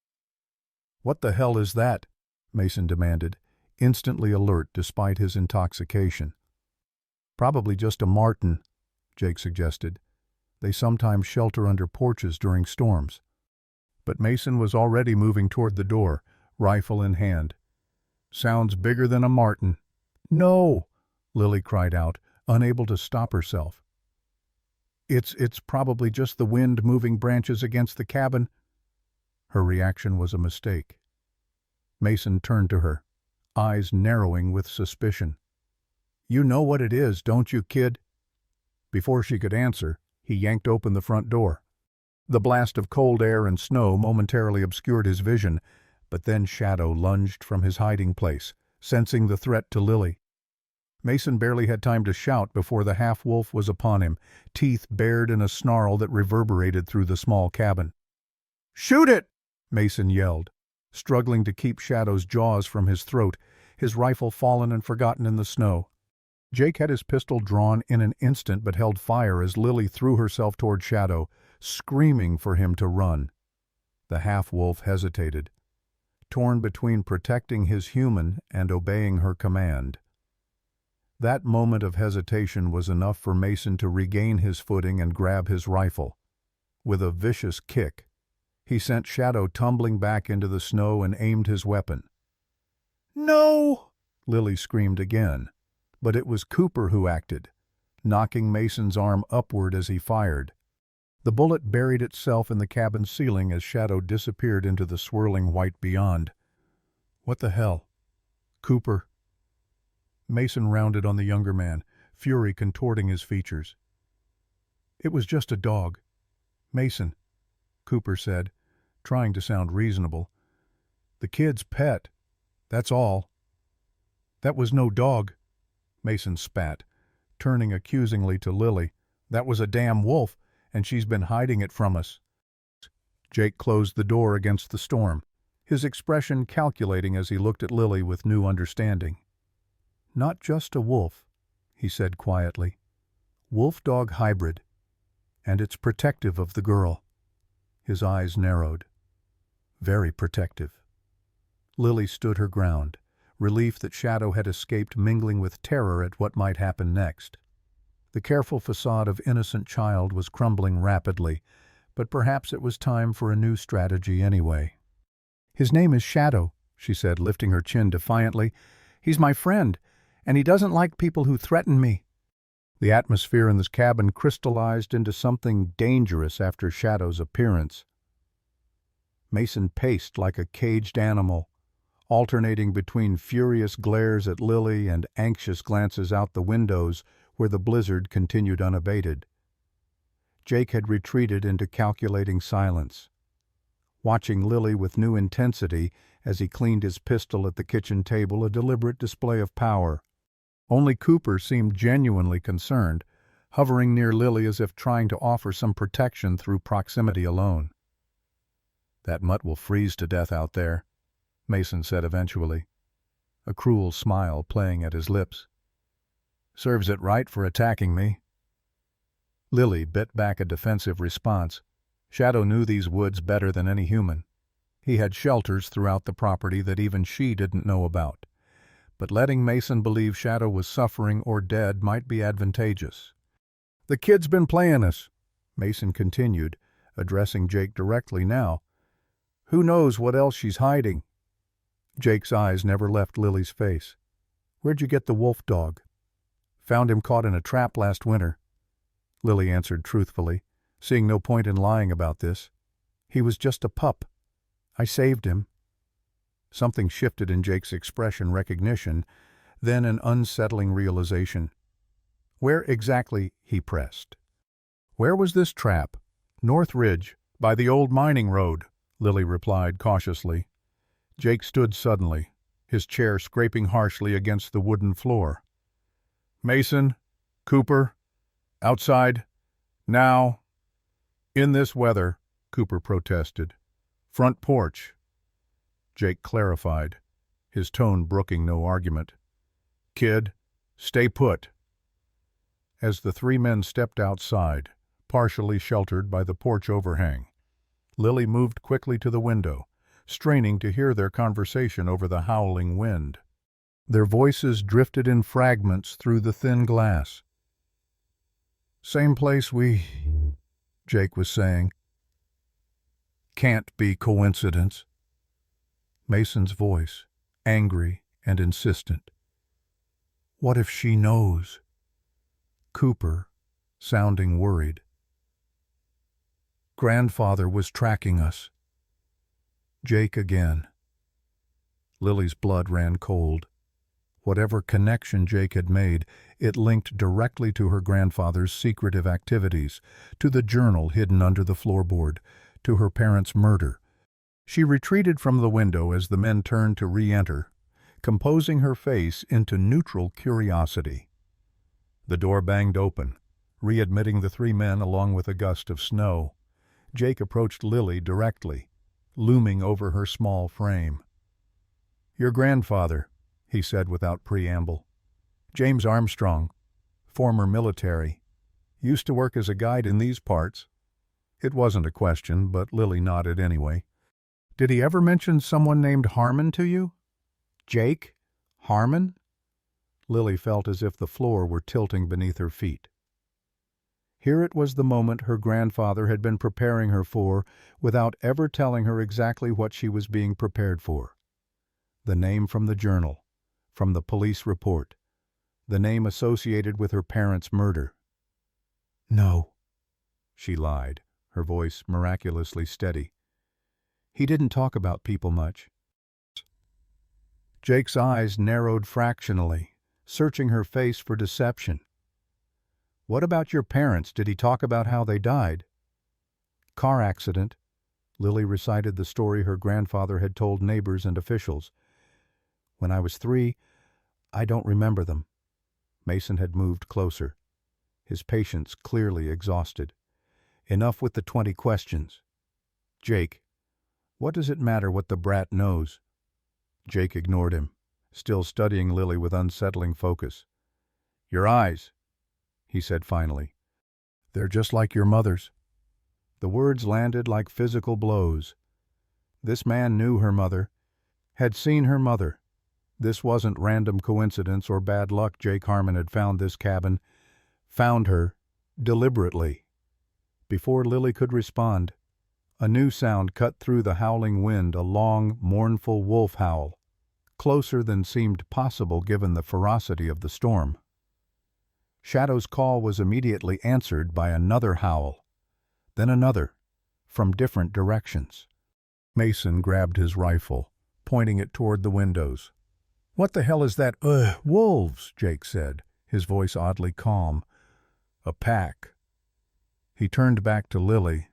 "What the hell is that?" Mason demanded, instantly alert despite his intoxication. "Probably just a marten," Jake suggested. "They sometimes shelter under porches during storms." But Mason was already moving toward the door, rifle in hand. "Sounds bigger than a marten." "No!" Lily cried out, unable to stop herself. It's probably just the wind moving branches against the cabin." Her reaction was a mistake. Mason turned to her, eyes narrowing with suspicion. "You know what it is, don't you, kid?" Before she could answer, he yanked open the front door. The blast of cold air and snow momentarily obscured his vision, but then Shadow lunged from his hiding place, sensing the threat to Lily. Mason barely had time to shout before the half-wolf was upon him, teeth bared in a snarl that reverberated through the small cabin. "Shoot it!" Mason yelled, struggling to keep Shadow's jaws from his throat, his rifle fallen and forgotten in the snow. Jake had his pistol drawn in an instant but held fire as Lily threw herself toward Shadow, screaming for him to run. The half-wolf hesitated, torn between protecting his human and obeying her command. That moment of hesitation was enough for Mason to regain his footing and grab his rifle. With a vicious kick, he sent Shadow tumbling back into the snow and aimed his weapon. "No!" Lily screamed again, but it was Cooper who acted, knocking Mason's arm upward as he fired. The bullet buried itself in the cabin ceiling as Shadow disappeared into the swirling white beyond. "What the hell?" "Cooper." Mason rounded on the younger man, fury contorting his features. "It was just a dog. Mason," Cooper said, trying to sound reasonable. "The kid's pet. That's all." "That was no dog," Mason spat, turning accusingly to Lily. "That was a damn wolf, and she's been hiding it from us." Jake closed the door against the storm, his expression calculating as he looked at Lily with new understanding. "Not just a wolf," he said quietly. "Wolf-dog hybrid, and it's protective of the girl." His eyes narrowed. very protective. Lily stood her ground, relief that Shadow had escaped mingling with terror at what might happen next. The careful facade of innocent child was crumbling rapidly, but perhaps it was time for a new strategy anyway. "His name is Shadow," she said, lifting her chin defiantly. "He's my friend, and he doesn't like people who threaten me." The atmosphere in this cabin crystallized into something dangerous after Shadow's appearance. Mason paced like a caged animal, alternating between furious glares at Lily and anxious glances out the windows where the blizzard continued unabated. Jake had retreated into calculating silence, watching Lily with new intensity as he cleaned his pistol at the kitchen table, a deliberate display of power. Only Cooper seemed genuinely concerned, hovering near Lily as if trying to offer some protection through proximity alone. "That mutt will freeze to death out there," Mason said eventually, a cruel smile playing at his lips. "Serves it right for attacking me." Lily bit back a defensive response. Shadow knew these woods better than any human. He had shelters throughout the property that even she didn't know about. But letting Mason believe Shadow was suffering or dead might be advantageous. "The kid's been playing us," Mason continued, addressing Jake directly now. "Who knows what else she's hiding?" Jake's eyes never left Lily's face. "Where'd you get the wolf dog?" "Found him caught in a trap last winter," Lily answered truthfully, seeing no point in lying about this. "He was just a pup. I saved him." Something shifted in Jake's expression, recognition, then an unsettling realization. "Where exactly?" he pressed. "Where was this trap?" "North Ridge, by the old mining road," Lily replied cautiously. Jake stood suddenly, his chair scraping harshly against the wooden floor. "Mason, Cooper, outside, now." "In this weather," Cooper protested. "Front porch." Jake clarified, his tone brooking no argument. "Kid, stay put." As the three men stepped outside, partially sheltered by the porch overhang, Lily moved quickly to the window, straining to hear their conversation over the howling wind. Their voices drifted in fragments through the thin glass. "Same place Jake was saying. Can't be coincidence." Mason's voice, angry and insistent. "What if she knows?" Cooper, sounding worried. "Grandfather was tracking us." Jake again. Lily's blood ran cold. Whatever connection Jake had made, it linked directly to her grandfather's secretive activities, to the journal hidden under the floorboard, to her parents' murder. She retreated from the window as the men turned to re-enter, composing her face into neutral curiosity. The door banged open, readmitting the three men along with a gust of snow. Jake approached Lily directly, looming over her small frame. "Your grandfather," he said without preamble. "James Armstrong, former military. Used to work as a guide in these parts." It wasn't a question, but Lily nodded anyway. "Did he ever mention someone named Harmon to you?" "Jake? Harmon?" Lily felt as if the floor were tilting beneath her feet. Here it was the moment her grandfather had been preparing her for, without ever telling her exactly what she was being prepared for. The name from the journal, from the police report, the name associated with her parents' murder. "No," she lied, her voice miraculously steady. "He didn't talk about people much." Jake's eyes narrowed fractionally, searching her face for deception. "What about your parents? Did he talk about how they died?" "Car accident." Lily recited the story her grandfather had told neighbors and officials. "When I was 3, I don't remember them." Mason had moved closer, his patience clearly exhausted. "Enough with the 20 questions. Jake, what does it matter what the brat knows?" Jake ignored him, still studying Lily with unsettling focus. "Your eyes," he said finally. "They're just like your mother's." The words landed like physical blows. This man knew her mother, had seen her mother. This wasn't random coincidence or bad luck. Jake Harmon had found this cabin, found her, deliberately. Before Lily could respond, a new sound cut through the howling wind, a long, mournful wolf howl, closer than seemed possible given the ferocity of the storm. Shadow's call was immediately answered by another howl, then another, from different directions. Mason grabbed his rifle, pointing it toward the windows. "What the hell is that?" Wolves," Jake said, his voice oddly calm. "A pack." He turned back to Lily.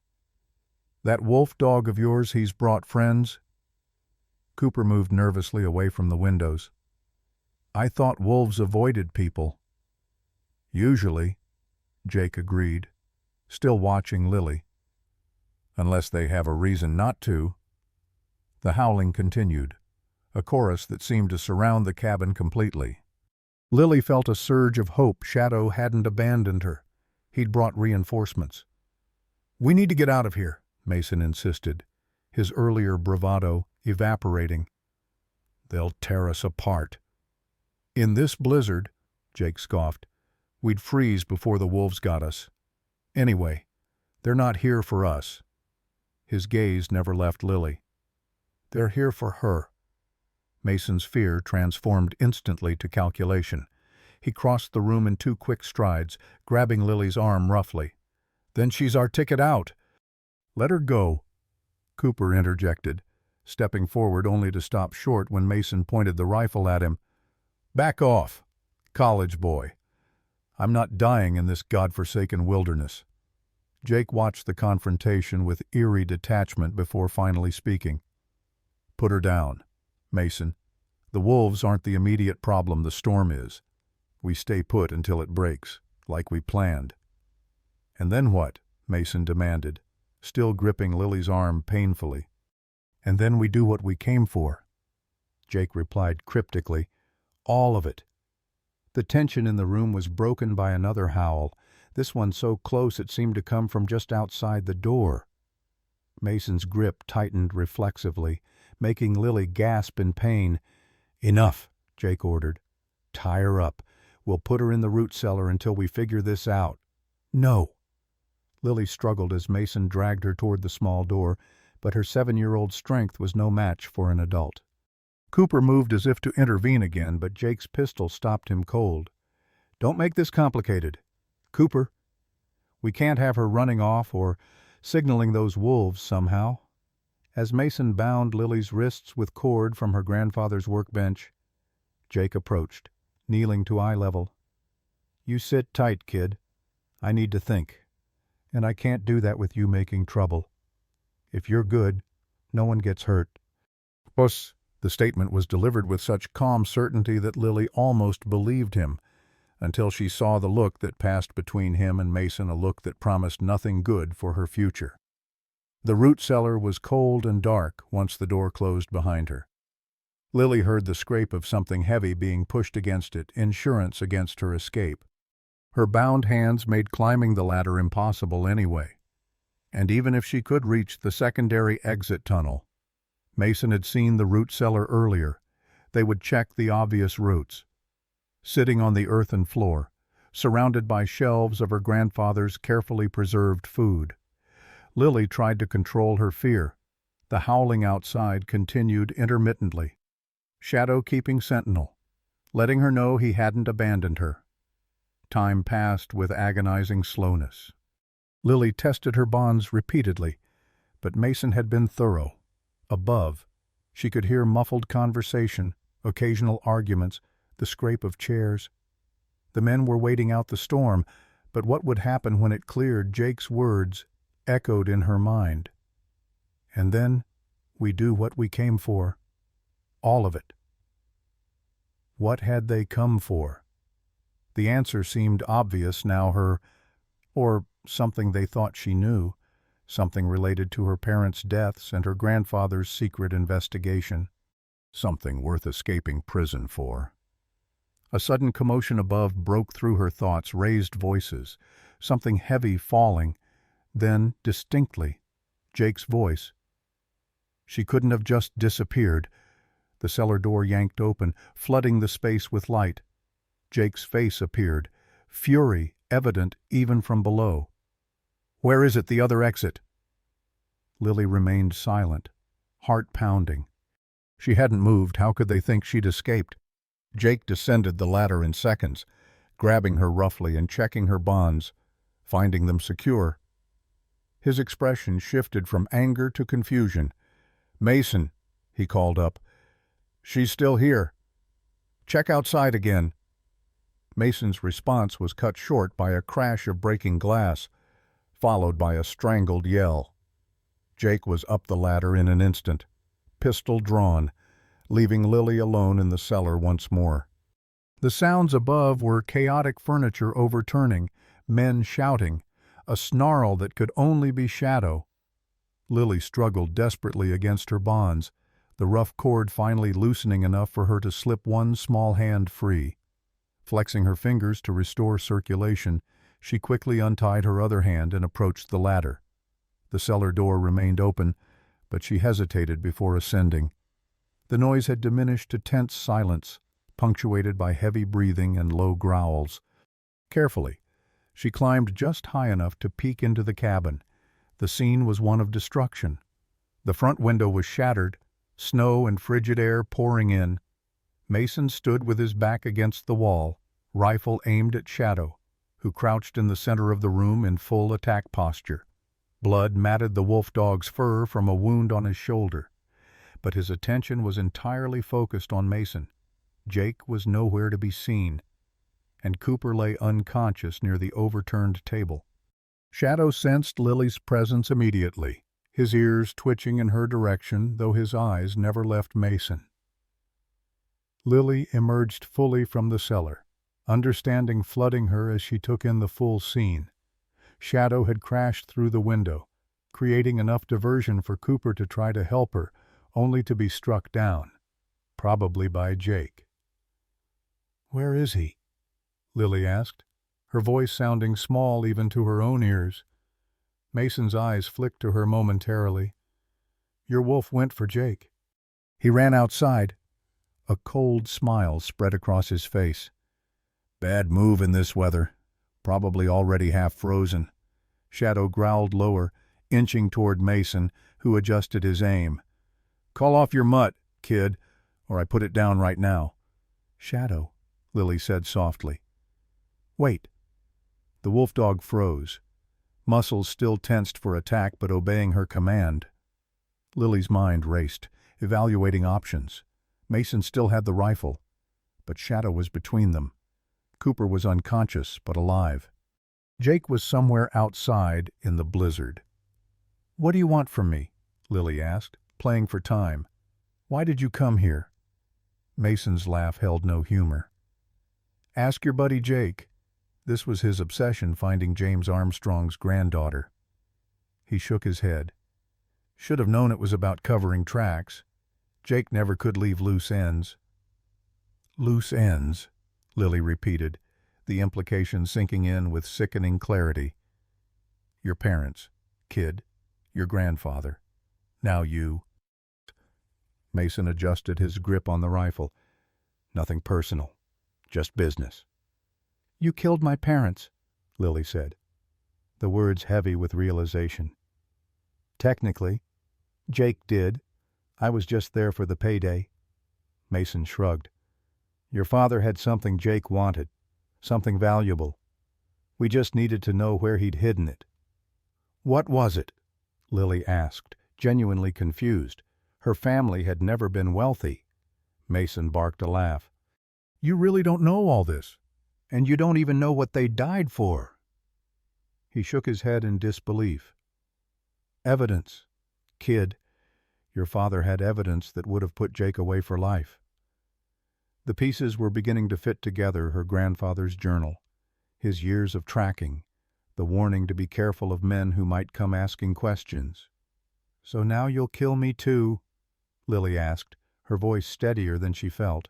"That wolf dog of yours, he's brought friends?" Cooper moved nervously away from the windows. "I thought wolves avoided people." "Usually," Jake agreed, still watching Lily. "Unless they have a reason not to." The howling continued, a chorus that seemed to surround the cabin completely. Lily felt a surge of hope. Shadow hadn't abandoned her. He'd brought reinforcements. "We need to get out of here," Mason insisted, his earlier bravado evaporating. "They'll tear us apart." "In this blizzard," Jake scoffed, "we'd freeze before the wolves got us. Anyway, they're not here for us." His gaze never left Lily. "They're here for her." Mason's fear transformed instantly to calculation. He crossed the room in 2 quick strides, grabbing Lily's arm roughly. "Then she's our ticket out." "Let her go," Cooper interjected, stepping forward only to stop short when Mason pointed the rifle at him. "Back off, college boy. I'm not dying in this godforsaken wilderness." Jake watched the confrontation with eerie detachment before finally speaking. "Put her down, Mason. The wolves aren't the immediate problem, the storm is. We stay put until it breaks, like we planned." "And then what?" Mason demanded, still gripping Lily's arm painfully. "And then we do what we came for," Jake replied cryptically. "All of it." The tension in the room was broken by another howl, this one so close it seemed to come from just outside the door. Mason's grip tightened reflexively, making Lily gasp in pain. "Enough," Jake ordered. "Tie her up. We'll put her in the root cellar until we figure this out." "No." Lily struggled as Mason dragged her toward the small door, but her 7-year-old strength was no match for an adult. Cooper moved as if to intervene again, but Jake's pistol stopped him cold. "Don't make this complicated. Cooper, we can't have her running off or signaling those wolves somehow." As Mason bound Lily's wrists with cord from her grandfather's workbench, Jake approached, kneeling to eye level. "You sit tight, kid. I need to think. And I can't do that with you making trouble. If you're good, no one gets hurt." "Puss." The statement was delivered with such calm certainty that Lily almost believed him, until she saw the look that passed between him and Mason, a look that promised nothing good for her future. The root cellar was cold and dark once the door closed behind her. Lily heard the scrape of something heavy being pushed against it, insurance against her escape. Her bound hands made climbing the ladder impossible anyway. And even if she could reach the secondary exit tunnel, Mason had seen the root cellar earlier. They would check the obvious routes. Sitting on the earthen floor, surrounded by shelves of her grandfather's carefully preserved food, Lily tried to control her fear. The howling outside continued intermittently. Shadow keeping sentinel, letting her know he hadn't abandoned her. Time passed with agonizing slowness. Lily tested her bonds repeatedly, but Mason had been thorough. Above, she could hear muffled conversation, occasional arguments, the scrape of chairs. The men were waiting out the storm, but what would happen when it cleared? Jake's words echoed in her mind. "And then we do what we came for." All of it. What had they come for? The answer seemed obvious now. Or something they thought she knew, something related to her parents' deaths and her grandfather's secret investigation. Something worth escaping prison for. A sudden commotion above broke through her thoughts, raised voices, something heavy falling, then, distinctly, Jake's voice. She couldn't have just disappeared. The cellar door yanked open, flooding the space with light. Jake's face appeared, fury evident even from below. "Where is it, the other exit?" Lily remained silent, heart pounding. She hadn't moved. How could they think she'd escaped? Jake descended the ladder in seconds, grabbing her roughly and checking her bonds, finding them secure. His expression shifted from anger to confusion. "Mason," he called up. "She's still here. Check outside again." Mason's response was cut short by a crash of breaking glass, followed by a strangled yell. Jake was up the ladder in an instant, pistol drawn, leaving Lily alone in the cellar once more. The sounds above were chaotic furniture overturning, men shouting, a snarl that could only be Shadow. Lily struggled desperately against her bonds, the rough cord finally loosening enough for her to slip one small hand free. Flexing her fingers to restore circulation, she quickly untied her other hand and approached the ladder. The cellar door remained open, but she hesitated before ascending. The noise had diminished to tense silence, punctuated by heavy breathing and low growls. Carefully, she climbed just high enough to peek into the cabin. The scene was one of destruction. The front window was shattered, snow and frigid air pouring in. Mason stood with his back against the wall, rifle aimed at Shadow, who crouched in the center of the room in full attack posture. Blood matted the wolf dog's fur from a wound on his shoulder, but his attention was entirely focused on Mason. Jake was nowhere to be seen, and Cooper lay unconscious near the overturned table. Shadow sensed Lily's presence immediately, his ears twitching in her direction, though his eyes never left Mason. Lily emerged fully from the cellar, understanding flooding her as she took in the full scene. Shadow had crashed through the window, creating enough diversion for Cooper to try to help her, only to be struck down, probably by Jake. "Where is he?" Lily asked, her voice sounding small even to her own ears. Mason's eyes flicked to her momentarily. "Your wolf went for Jake. He ran outside." A cold smile spread across his face. "Bad move in this weather. Probably already half frozen." Shadow growled lower, inching toward Mason, who adjusted his aim. "Call off your mutt, kid, or I put it down right now." "Shadow," Lily said softly. "Wait." The wolf dog froze, muscles still tensed for attack but obeying her command. Lily's mind raced, evaluating options. Mason still had the rifle, but Shadow was between them. Cooper was unconscious but alive. Jake was somewhere outside in the blizzard. "What do you want from me?" Lily asked, playing for time. "Why did you come here?" Mason's laugh held no humor. "Ask your buddy Jake." This was his obsession, finding James Armstrong's granddaughter. He shook his head. "Should have known it was about covering tracks. Jake never could leave loose ends." "Loose ends," Lily repeated, the implication sinking in with sickening clarity. "Your parents, kid, your grandfather. Now you." Mason adjusted his grip on the rifle. "Nothing personal, just business." "You killed my parents," Lily said, the words heavy with realization. "Technically, Jake did. I was just there for the payday." Mason shrugged. "Your father had something Jake wanted, something valuable. We just needed to know where he'd hidden it." "What was it?" Lily asked, genuinely confused. Her family had never been wealthy. Mason barked a laugh. "You really don't know all this, and you don't even know what they died for." He shook his head in disbelief. "Evidence, kid. Your father had evidence that would have put Jake away for life." The pieces were beginning to fit together, her grandfather's journal, his years of tracking, the warning to be careful of men who might come asking questions. "So now you'll kill me too?" Lily asked, her voice steadier than she felt.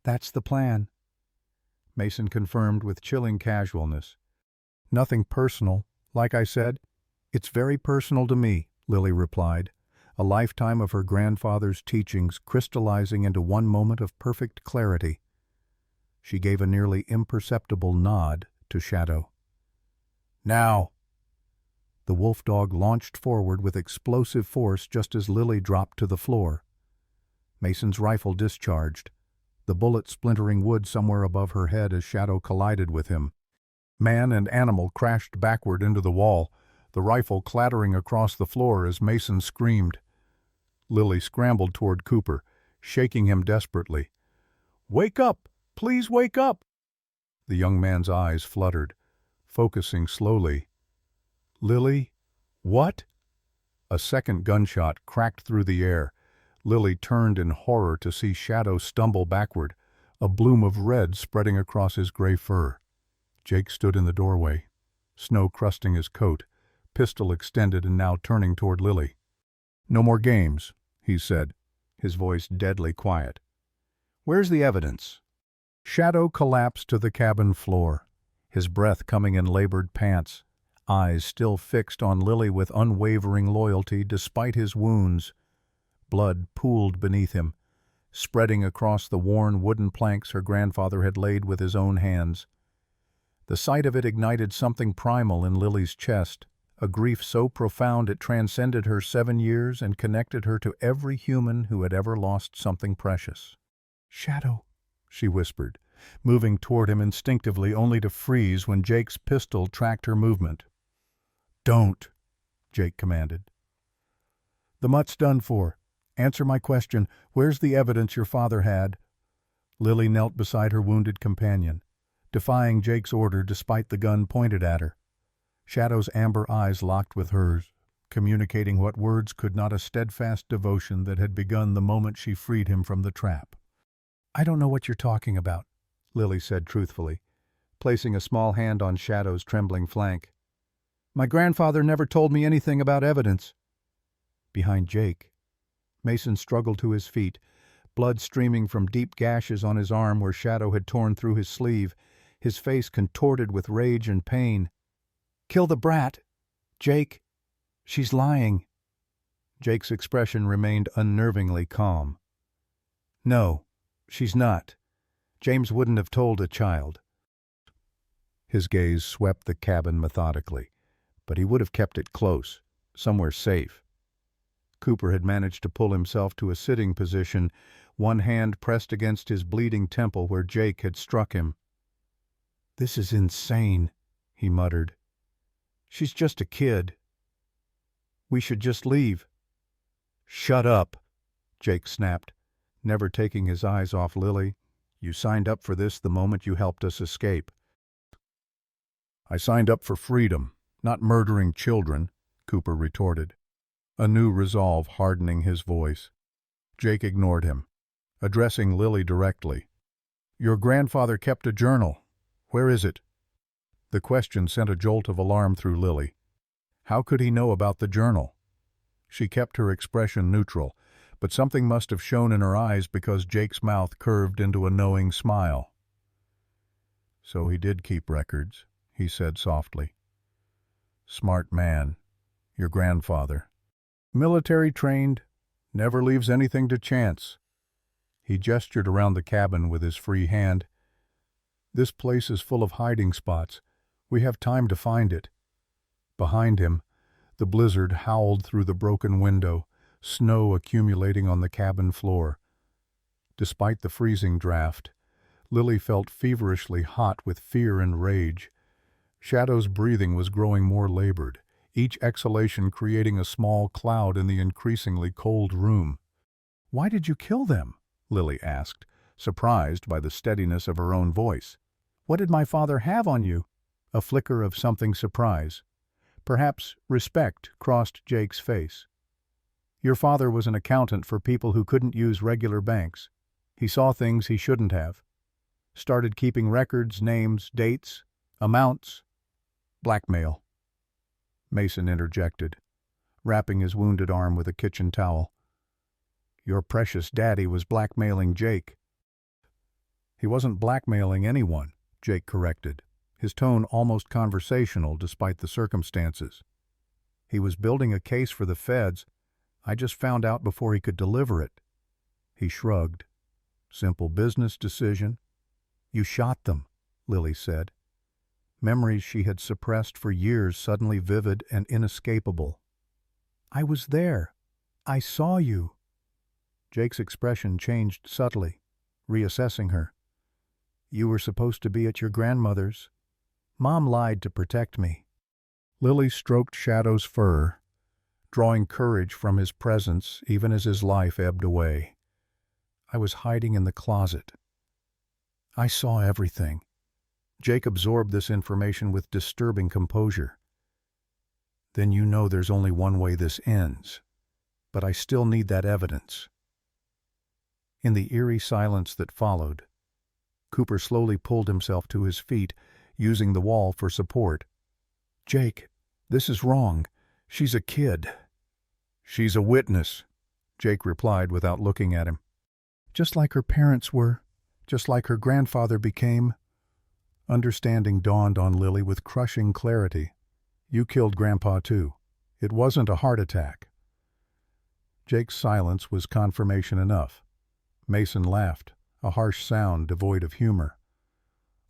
"That's the plan," Mason confirmed with chilling casualness. "Nothing personal. Like I said, it's very personal to me," Lily replied, a lifetime of her grandfather's teachings crystallizing into one moment of perfect clarity. She gave a nearly imperceptible nod to Shadow. "Now!" The wolf dog launched forward with explosive force just as Lily dropped to the floor. Mason's rifle discharged, the bullet splintering wood somewhere above her head as Shadow collided with him. Man and animal crashed backward into the wall, the rifle clattering across the floor as Mason screamed. Lily scrambled toward Cooper, shaking him desperately. "Wake up! Please wake up!" The young man's eyes fluttered, focusing slowly. "Lily? What?" A second gunshot cracked through the air. Lily turned in horror to see Shadow stumble backward, a bloom of red spreading across his gray fur. Jake stood in the doorway, snow crusting his coat, pistol extended and now turning toward Lily. "No more games," he said, his voice deadly quiet. "Where's the evidence?" Shadow collapsed to the cabin floor, his breath coming in labored pants, eyes still fixed on Lily with unwavering loyalty despite his wounds. Blood pooled beneath him, spreading across the worn wooden planks her grandfather had laid with his own hands. The sight of it ignited something primal in Lily's chest, a grief so profound it transcended her 7 years and connected her to every human who had ever lost something precious. "Shadow," she whispered, moving toward him instinctively only to freeze when Jake's pistol tracked her movement. "Don't," Jake commanded. "The mutt's done for. Answer my question. Where's the evidence your father had?" Lily knelt beside her wounded companion, defying Jake's order despite the gun pointed at her. Shadow's amber eyes locked with hers, communicating what words could not, a steadfast devotion that had begun the moment she freed him from the trap. "I don't know what you're talking about," Lily said truthfully, placing a small hand on Shadow's trembling flank. "My grandfather never told me anything about evidence." Behind Jake, Mason struggled to his feet, blood streaming from deep gashes on his arm where Shadow had torn through his sleeve, his face contorted with rage and pain. "Kill the brat! Jake! She's lying!" Jake's expression remained unnervingly calm. "No, she's not. James wouldn't have told a child." His gaze swept the cabin methodically, but he would have kept it close, somewhere safe. Cooper had managed to pull himself to a sitting position, one hand pressed against his bleeding temple where Jake had struck him. "This is insane," he muttered. "She's just a kid. We should just leave." "Shut up," Jake snapped, never taking his eyes off Lily. "You signed up for this the moment you helped us escape." "I signed up for freedom, not murdering children," Cooper retorted, a new resolve hardening his voice. Jake ignored him, addressing Lily directly. "Your grandfather kept a journal. Where is it?" The question sent a jolt of alarm through Lily. How could he know about the journal? She kept her expression neutral, but something must have shown in her eyes because Jake's mouth curved into a knowing smile. "So he did keep records," he said softly. "Smart man, your grandfather. Military trained, never leaves anything to chance." He gestured around the cabin with his free hand. "This place is full of hiding spots. We have time to find it." Behind him, the blizzard howled through the broken window, snow accumulating on the cabin floor. Despite the freezing draft, Lily felt feverishly hot with fear and rage. Shadow's breathing was growing more labored, each exhalation creating a small cloud in the increasingly cold room. "Why did you kill them?" Lily asked, surprised by the steadiness of her own voice. "What did my father have on you?" A flicker of something surprise, perhaps respect, crossed Jake's face. "Your father was an accountant for people who couldn't use regular banks. He saw things he shouldn't have. Started keeping records, names, dates, amounts. Blackmail." Mason interjected, wrapping his wounded arm with a kitchen towel. "Your precious daddy was blackmailing Jake." "He wasn't blackmailing anyone," Jake corrected, his tone almost conversational despite the circumstances. "He was building a case for the feds. I just found out before he could deliver it." He shrugged. "Simple business decision." "You shot them," Lily said. Memories she had suppressed for years suddenly vivid and inescapable. "I was there. I saw you." Jake's expression changed subtly, reassessing her. "You were supposed to be at your grandmother's. Mom lied to protect me." Lily stroked Shadow's fur, drawing courage from his presence even as his life ebbed away. "I was hiding in the closet. I saw everything." Jake absorbed this information with disturbing composure. "Then you know there's only one way this ends. But I still need that evidence." In the eerie silence that followed, Cooper slowly pulled himself to his feet, using the wall for support. "Jake, this is wrong. She's a kid." "She's a witness," Jake replied without looking at him. "Just like her parents were, just like her grandfather became." Understanding dawned on Lily with crushing clarity. "You killed Grandpa too. It wasn't a heart attack." Jake's silence was confirmation enough. Mason laughed, a harsh sound devoid of humor.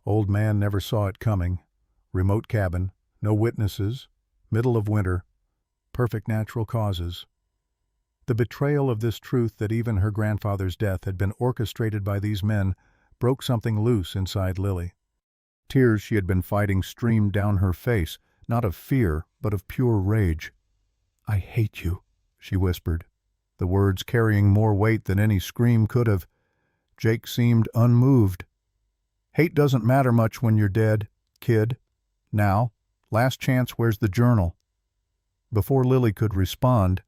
Old man never saw it coming. Remote cabin, no witnesses, middle of winter, perfect natural causes. The betrayal of this truth that even her grandfather's death had been orchestrated by these men broke something loose inside Lily. Tears she had been fighting streamed down her face, not of fear, but of pure rage. "I hate you," she whispered, the words carrying more weight than any scream could have. Jake seemed unmoved. "Hate doesn't matter much when you're dead, kid. Now, last chance, where's the journal?" Before Lily could respond,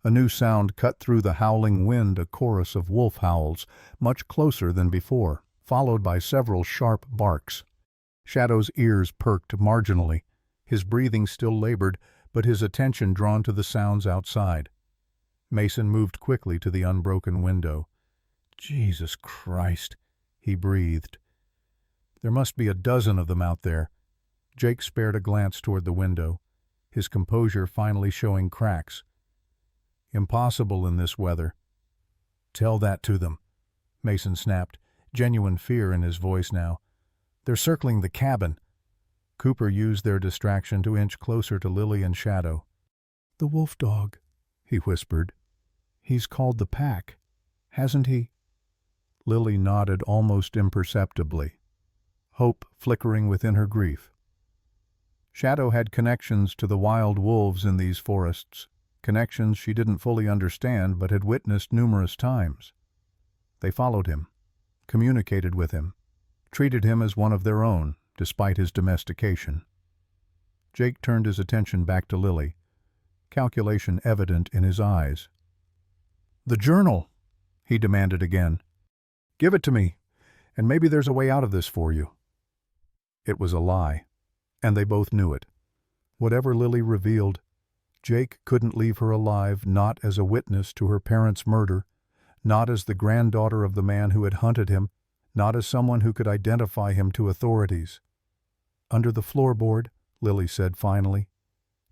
a new sound cut through the howling wind, a chorus of wolf howls, much closer than before, followed by several sharp barks. Shadow's ears perked marginally, his breathing still labored, but his attention drawn to the sounds outside. Mason moved quickly to the unbroken window. "Jesus Christ," he breathed. "There must be a dozen of them out there." Jake spared a glance toward the window, his composure finally showing cracks. "Impossible in this weather." "Tell that to them," Mason snapped, genuine fear in his voice now. "They're circling the cabin." Cooper used their distraction to inch closer to Lily and Shadow. "The wolf dog," he whispered. "He's called the pack, hasn't he?" Lily nodded almost imperceptibly, hope flickering within her grief. Shadow had connections to the wild wolves in these forests, connections she didn't fully understand but had witnessed numerous times. They followed him, communicated with him, treated him as one of their own, despite his domestication. Jake turned his attention back to Lily, calculation evident in his eyes. "The journal," he demanded again. "Give it to me, and maybe there's a way out of this for you." It was a lie, and they both knew it. Whatever Lily revealed, Jake couldn't leave her alive, not as a witness to her parents' murder, not as the granddaughter of the man who had hunted him, not as someone who could identify him to authorities. "Under the floorboard," Lily said finally,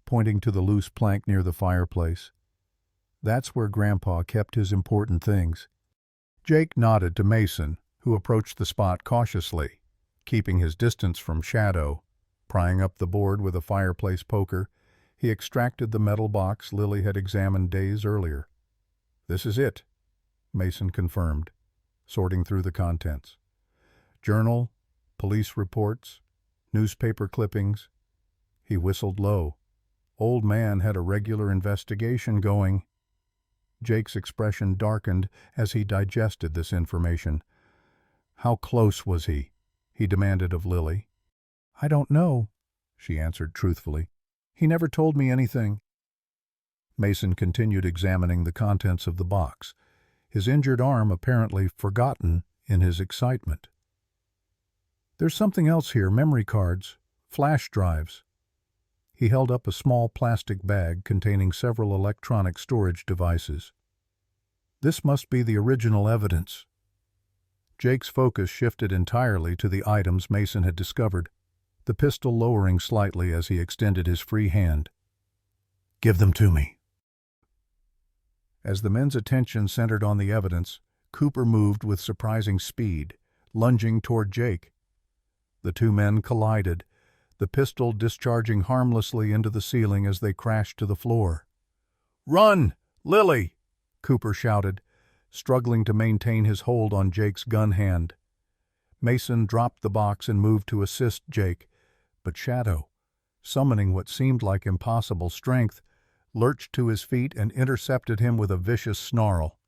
pointing to the loose plank near the fireplace. "That's where Grandpa kept his important things." Jake nodded to Mason, who approached the spot cautiously, keeping his distance from Shadow. Prying up the board with a fireplace poker, he extracted the metal box Lily had examined days earlier. "This is it," Mason confirmed, sorting through the contents. Journal, police reports, newspaper clippings. He whistled low. Old man had a regular investigation going. Jake's expression darkened as he digested this information. "How close was he?" he demanded of Lily. "I don't know," she answered truthfully. "He never told me anything." Mason continued examining the contents of the box, his injured arm apparently forgotten in his excitement. "There's something else here, memory cards, flash drives." He held up a small plastic bag containing several electronic storage devices. "This must be the original evidence." Jake's focus shifted entirely to the items Mason had discovered, the pistol lowering slightly as he extended his free hand. "Give them to me." As the men's attention centered on the evidence, Cooper moved with surprising speed, lunging toward Jake. The two men collided, the pistol discharging harmlessly into the ceiling as they crashed to the floor. "Run, Lily!" Cooper shouted, struggling to maintain his hold on Jake's gun hand. Mason dropped the box and moved to assist Jake, but Shadow, summoning what seemed like impossible strength, lurched to his feet and intercepted him with a vicious snarl.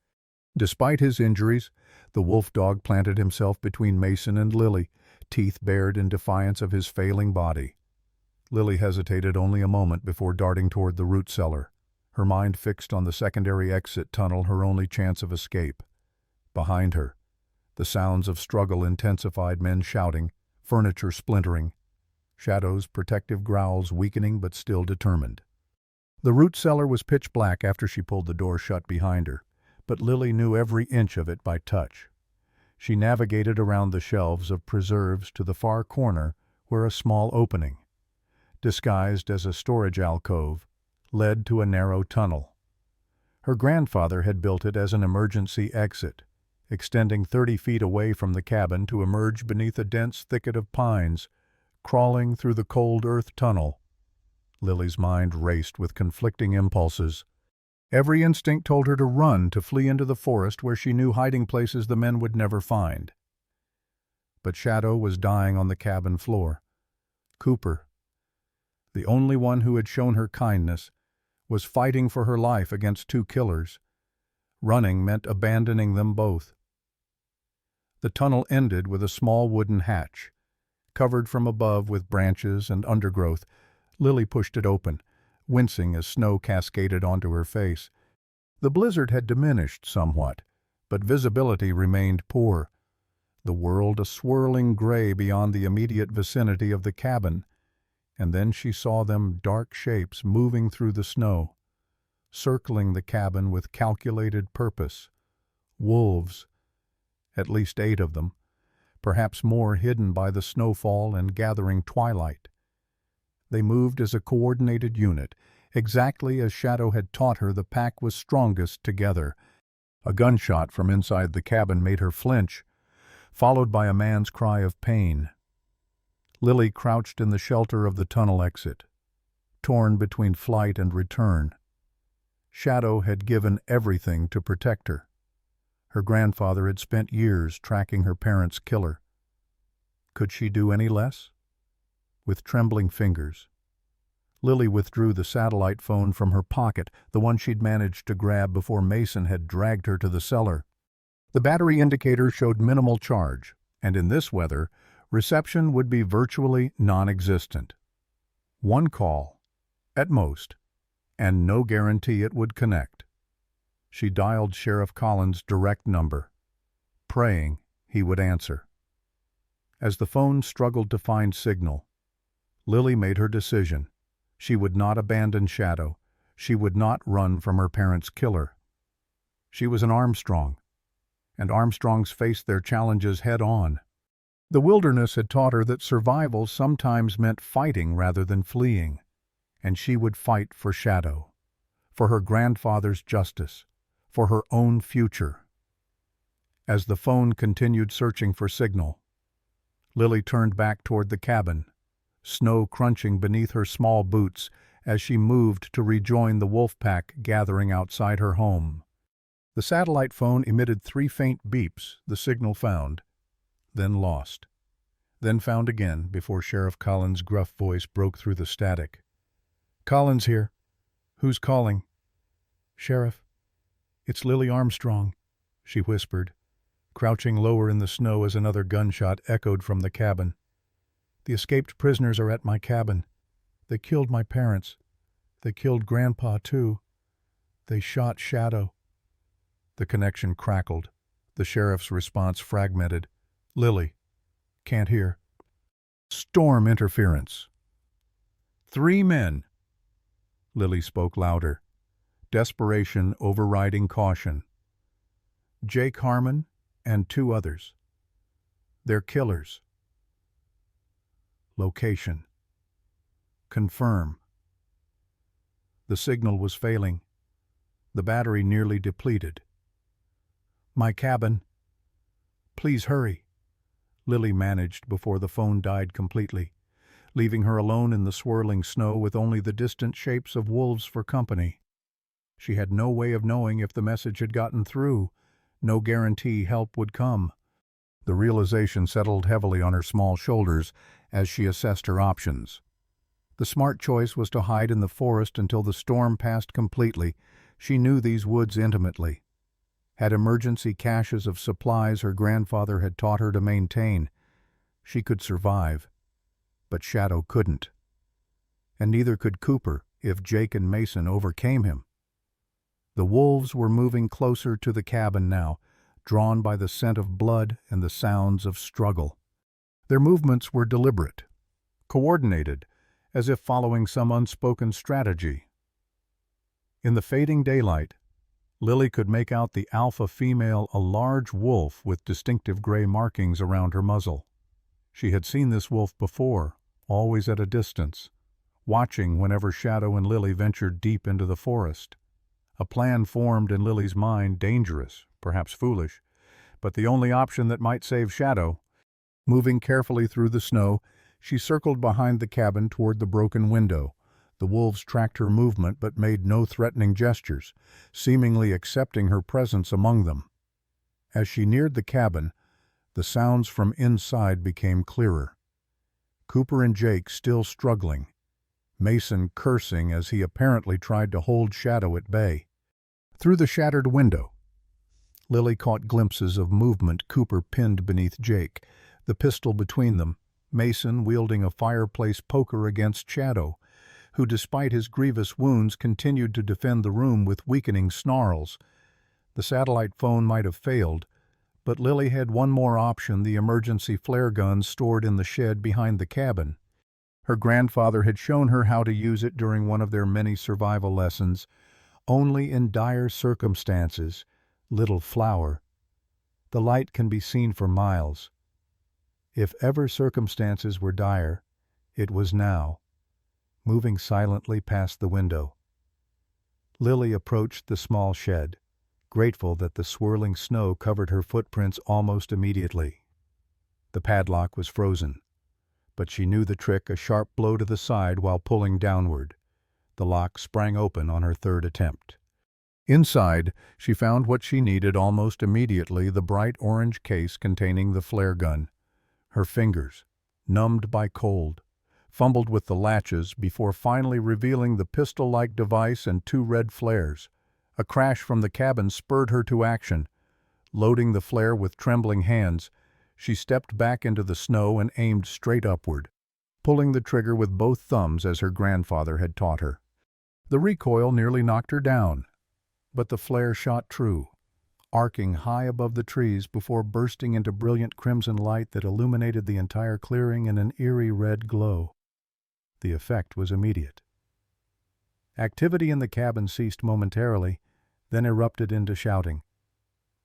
Despite his injuries, the wolf dog planted himself between Mason and Lily, teeth bared in defiance of his failing body. Lily hesitated only a moment before darting toward the root cellar, her mind fixed on the secondary exit tunnel, her only chance of escape. Behind her, the sounds of struggle intensified, men shouting, furniture splintering, Shadow's protective growls weakening but still determined. The root cellar was pitch black after she pulled the door shut behind her, but Lily knew every inch of it by touch. She navigated around the shelves of preserves to the far corner where a small opening, disguised as a storage alcove, led to a narrow tunnel. Her grandfather had built it as an emergency exit, extending 30 feet away from the cabin to emerge beneath a dense thicket of pines, crawling through the cold earth tunnel. Lily's mind raced with conflicting impulses. Every instinct told her to run, to flee into the forest where she knew hiding places the men would never find. But Shadow was dying on the cabin floor. Cooper, the only one who had shown her kindness, was fighting for her life against two killers. Running meant abandoning them both. The tunnel ended with a small wooden hatch, covered from above with branches and undergrowth. Lily pushed it open, wincing as snow cascaded onto her face. The blizzard had diminished somewhat, but visibility remained poor, the world a swirling gray beyond the immediate vicinity of the cabin, and then she saw them, dark shapes moving through the snow, circling the cabin with calculated purpose. Wolves, at least 8 of them, perhaps more, hidden by the snowfall and gathering twilight. They moved as a coordinated unit, exactly as Shadow had taught her the pack was strongest together. A gunshot from inside the cabin made her flinch, followed by a man's cry of pain. Lily crouched in the shelter of the tunnel exit, torn between flight and return. Shadow had given everything to protect her. Her grandfather had spent years tracking her parents' killer. Could she do any less? With trembling fingers, Lily withdrew the satellite phone from her pocket, the one she'd managed to grab before Mason had dragged her to the cellar. The battery indicator showed minimal charge, and in this weather, reception would be virtually non-existent. One call, at most, and no guarantee it would connect. She dialed Sheriff Collins' direct number, praying he would answer. As the phone struggled to find signal, Lily made her decision. She would not abandon Shadow. She would not run from her parents' killer. She was an Armstrong, and Armstrongs faced their challenges head-on. The wilderness had taught her that survival sometimes meant fighting rather than fleeing, and she would fight for Shadow, for her grandfather's justice, for her own future. As the phone continued searching for signal, Lily turned back toward the cabin, snow crunching beneath her small boots as she moved to rejoin the wolf pack gathering outside her home. The satellite phone emitted 3 faint beeps, the signal found, then lost, then found again before Sheriff Collins' gruff voice broke through the static. "Collins here. Who's calling?" "Sheriff, it's Lily Armstrong," she whispered, crouching lower in the snow as another gunshot echoed from the cabin. "The escaped prisoners are at my cabin. They killed my parents. They killed Grandpa, too. They shot Shadow." The connection crackled. The sheriff's response fragmented. "Lily, can't hear." "Storm interference." 3 men. Lily spoke louder, desperation overriding caution. Jake Harmon and 2 others. They're killers. Location. Confirm. The signal was failing. the battery nearly depleted. "My cabin. Please hurry," Lily managed before the phone died completely, leaving her alone in the swirling snow with only the distant shapes of wolves for company. She had no way of knowing if the message had gotten through, no guarantee help would come. The realization settled heavily on her small shoulders as she assessed her options. The smart choice was to hide in the forest until the storm passed completely. She knew these woods intimately. Had emergency caches of supplies her grandfather had taught her to maintain. She could survive, but Shadow couldn't. And neither could Cooper if Jake and Mason overcame him. The wolves were moving closer to the cabin now, drawn by the scent of blood and the sounds of struggle. Their movements were deliberate, coordinated, as if following some unspoken strategy. In the fading daylight, Lily could make out the alpha female, a large wolf with distinctive gray markings around her muzzle. She had seen this wolf before, always at a distance, watching whenever Shadow and Lily ventured deep into the forest. A plan formed in Lily's mind, dangerous, perhaps foolish, but the only option that might save Shadow. Moving carefully through the snow, she circled behind the cabin toward the broken window. The wolves tracked her movement but made no threatening gestures, seemingly accepting her presence among them. As she neared the cabin, the sounds from inside became clearer. Cooper and Jake still struggling, Mason cursing as he apparently tried to hold Shadow at bay. Through the shattered window, Lily caught glimpses of movement. Cooper pinned beneath Jake, the pistol between them, Mason wielding a fireplace poker against Shadow, who despite his grievous wounds continued to defend the room with weakening snarls. The satellite phone might have failed, but Lily had one more option: the emergency flare gun stored in the shed behind the cabin. Her grandfather had shown her how to use it during one of their many survival lessons. Only in dire circumstances, little flower, the light can be seen for miles. If ever circumstances were dire, it was now. Moving silently past the window, Lily approached the small shed, grateful that the swirling snow covered her footprints almost immediately. The padlock was frozen, but she knew the trick: a sharp blow to the side while pulling downward. The lock sprang open on her third attempt. Inside, she found what she needed almost immediately: the bright orange case containing the flare gun. Her fingers, numbed by cold, fumbled with the latches before finally revealing the pistol-like device and two red flares. A crash from the cabin spurred her to action. Loading the flare with trembling hands, she stepped back into the snow and aimed straight upward, pulling the trigger with both thumbs as her grandfather had taught her. The recoil nearly knocked her down, but the flare shot true, arcing high above the trees before bursting into brilliant crimson light that illuminated the entire clearing in an eerie red glow. The effect was immediate. Activity in the cabin ceased momentarily, then erupted into shouting.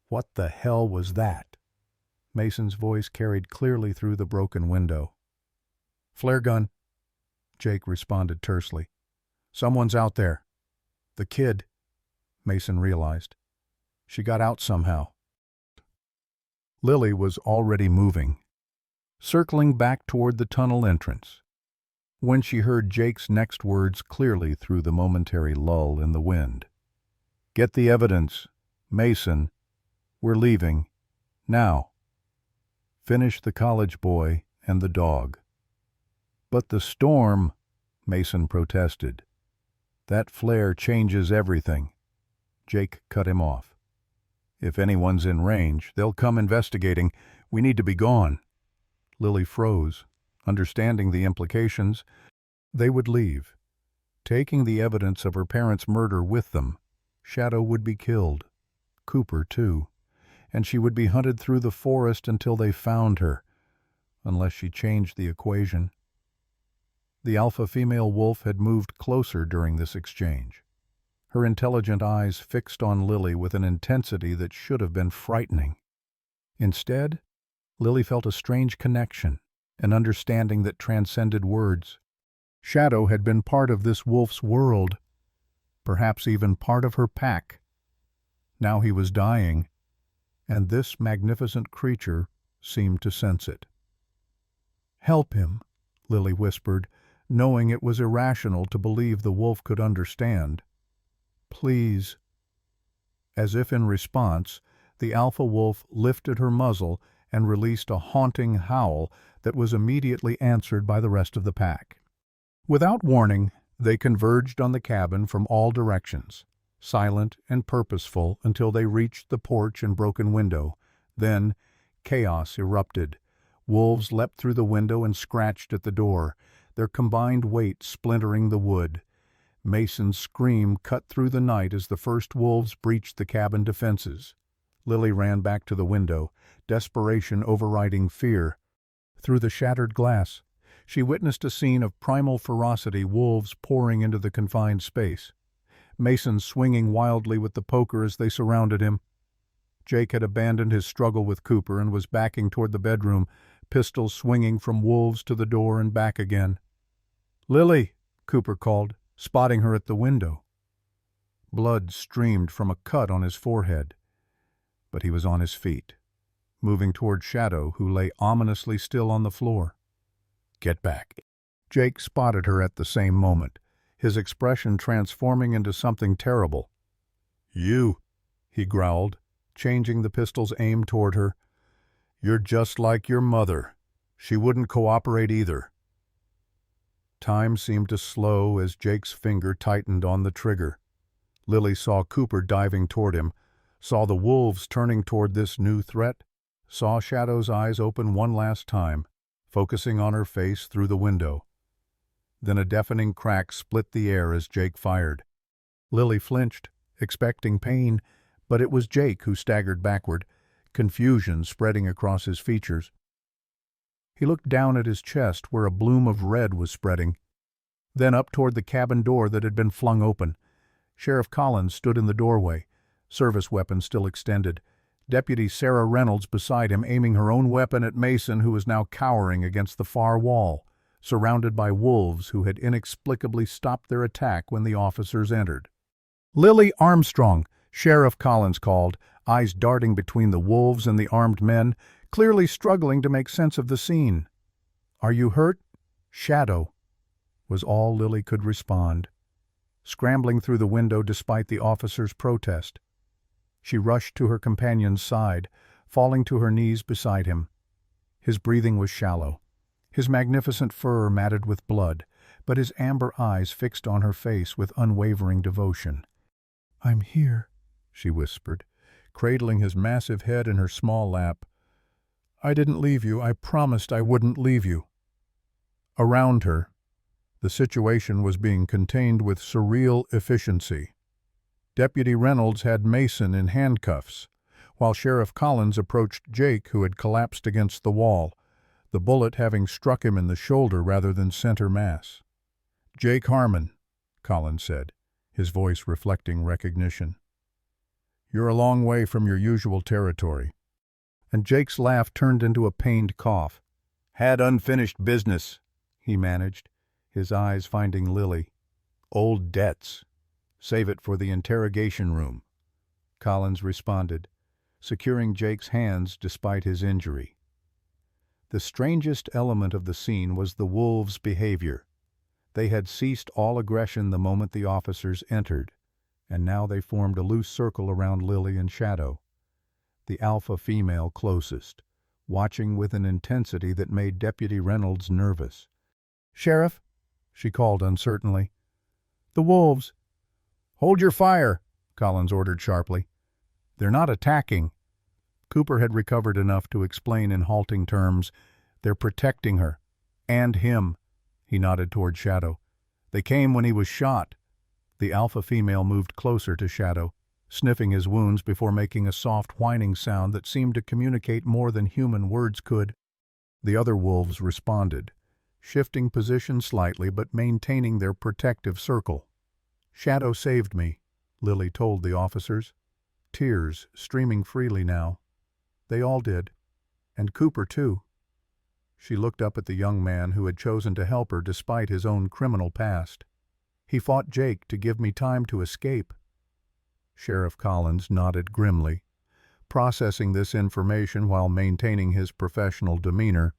"What the hell was that?" Mason's voice carried clearly through the broken window. "Flare gun," Jake responded tersely. "Someone's out there." "The kid," Mason realized. "She got out somehow." Lily was already moving, circling back toward the tunnel entrance, when she heard Jake's next words clearly through the momentary lull in the wind. "Get the evidence, Mason. We're leaving. Now." Finish the college boy and the dog. "But the storm," Mason protested. "That flare changes everything." Jake cut him off. "If anyone's in range, they'll come investigating. We need to be gone." Lily froze, understanding the implications. They would leave, taking the evidence of her parents' murder with them. Shadow would be killed, Cooper too, and she would be hunted through the forest until they found her, unless she changed the equation. The alpha female wolf had moved closer during this exchange, her intelligent eyes fixed on Lily with an intensity that should have been frightening. Instead, Lily felt a strange connection, an understanding that transcended words. Shadow had been part of this wolf's world, perhaps even part of her pack. Now he was dying, and this magnificent creature seemed to sense it. "Help him," Lily whispered, knowing it was irrational to believe the wolf could understand. "Please." As if in response, the alpha wolf lifted her muzzle and released a haunting howl that was immediately answered by the rest of the pack. Without warning, they converged on the cabin from all directions, silent and purposeful until they reached the porch and broken window. Then, chaos erupted. Wolves leapt through the window and scratched at the door, their combined weight splintering the wood. Mason's scream cut through the night as the first wolves breached the cabin defenses. Lily ran back to the window, desperation overriding fear. Through the shattered glass, she witnessed a scene of primal ferocity, wolves pouring into the confined space. Mason swinging wildly with the poker as they surrounded him. Jake had abandoned his struggle with Cooper and was backing toward the bedroom, pistol swinging from wolves to the door and back again. "Lily," Cooper called, spotting her at the window. Blood streamed from a cut on his forehead, but he was on his feet, moving toward Shadow, who lay ominously still on the floor. "Get back." Jake spotted her at the same moment, his expression transforming into something terrible. "You," he growled, changing the pistol's aim toward her. "You're just like your mother. She wouldn't cooperate either." Time seemed to slow as Jake's finger tightened on the trigger. Lily saw Cooper diving toward him, saw the wolves turning toward this new threat, saw Shadow's eyes open one last time, focusing on her face through the window. Then a deafening crack split the air as Jake fired. Lily flinched, expecting pain, but it was Jake who staggered backward, confusion spreading across his features. He looked down at his chest where a bloom of red was spreading, then up toward the cabin door that had been flung open. Sheriff Collins stood in the doorway, service weapon still extended. Deputy Sarah Reynolds beside him, aiming her own weapon at Mason, who was now cowering against the far wall, surrounded by wolves who had inexplicably stopped their attack when the officers entered. "Lily Armstrong," Sheriff Collins called, eyes darting between the wolves and the armed men, clearly struggling to make sense of the scene. "Are you hurt?" "Shadow," was all Lily could respond, scrambling through the window despite the officer's protest. She rushed to her companion's side, falling to her knees beside him. His breathing was shallow, his magnificent fur matted with blood, but his amber eyes fixed on her face with unwavering devotion. "I'm here," she whispered, cradling his massive head in her small lap. "I didn't leave you. I promised I wouldn't leave you." Around her, the situation was being contained with surreal efficiency. Deputy Reynolds had Mason in handcuffs, while Sheriff Collins approached Jake, who had collapsed against the wall, the bullet having struck him in the shoulder rather than center mass. "Jake Harmon," Collins said, his voice reflecting recognition. "You're a long way from your usual territory." And Jake's laugh turned into a pained cough. "Had unfinished business," he managed, his eyes finding Lily. "Old debts. Save it for the interrogation room," Collins responded, securing Jake's hands despite his injury. The strangest element of the scene was the wolves' behavior. They had ceased all aggression the moment the officers entered, and now they formed a loose circle around Lily and Shadow, the alpha female closest, watching with an intensity that made Deputy Reynolds nervous. "Sheriff," she called uncertainly. "The wolves." "Hold your fire," Collins ordered sharply. "They're not attacking." Cooper had recovered enough to explain in halting terms. "They're protecting her. And him." He nodded toward Shadow. "They came when he was shot." The alpha female moved closer to Shadow, sniffing his wounds before making a soft whining sound that seemed to communicate more than human words could. The other wolves responded, shifting position slightly but maintaining their protective circle. "Shadow saved me," Lily told the officers, tears streaming freely now. "They all did. And Cooper, too." She looked up at the young man who had chosen to help her despite his own criminal past. He fought Jake to give me time to escape." Sheriff Collins nodded grimly, processing this information while maintaining his professional demeanor.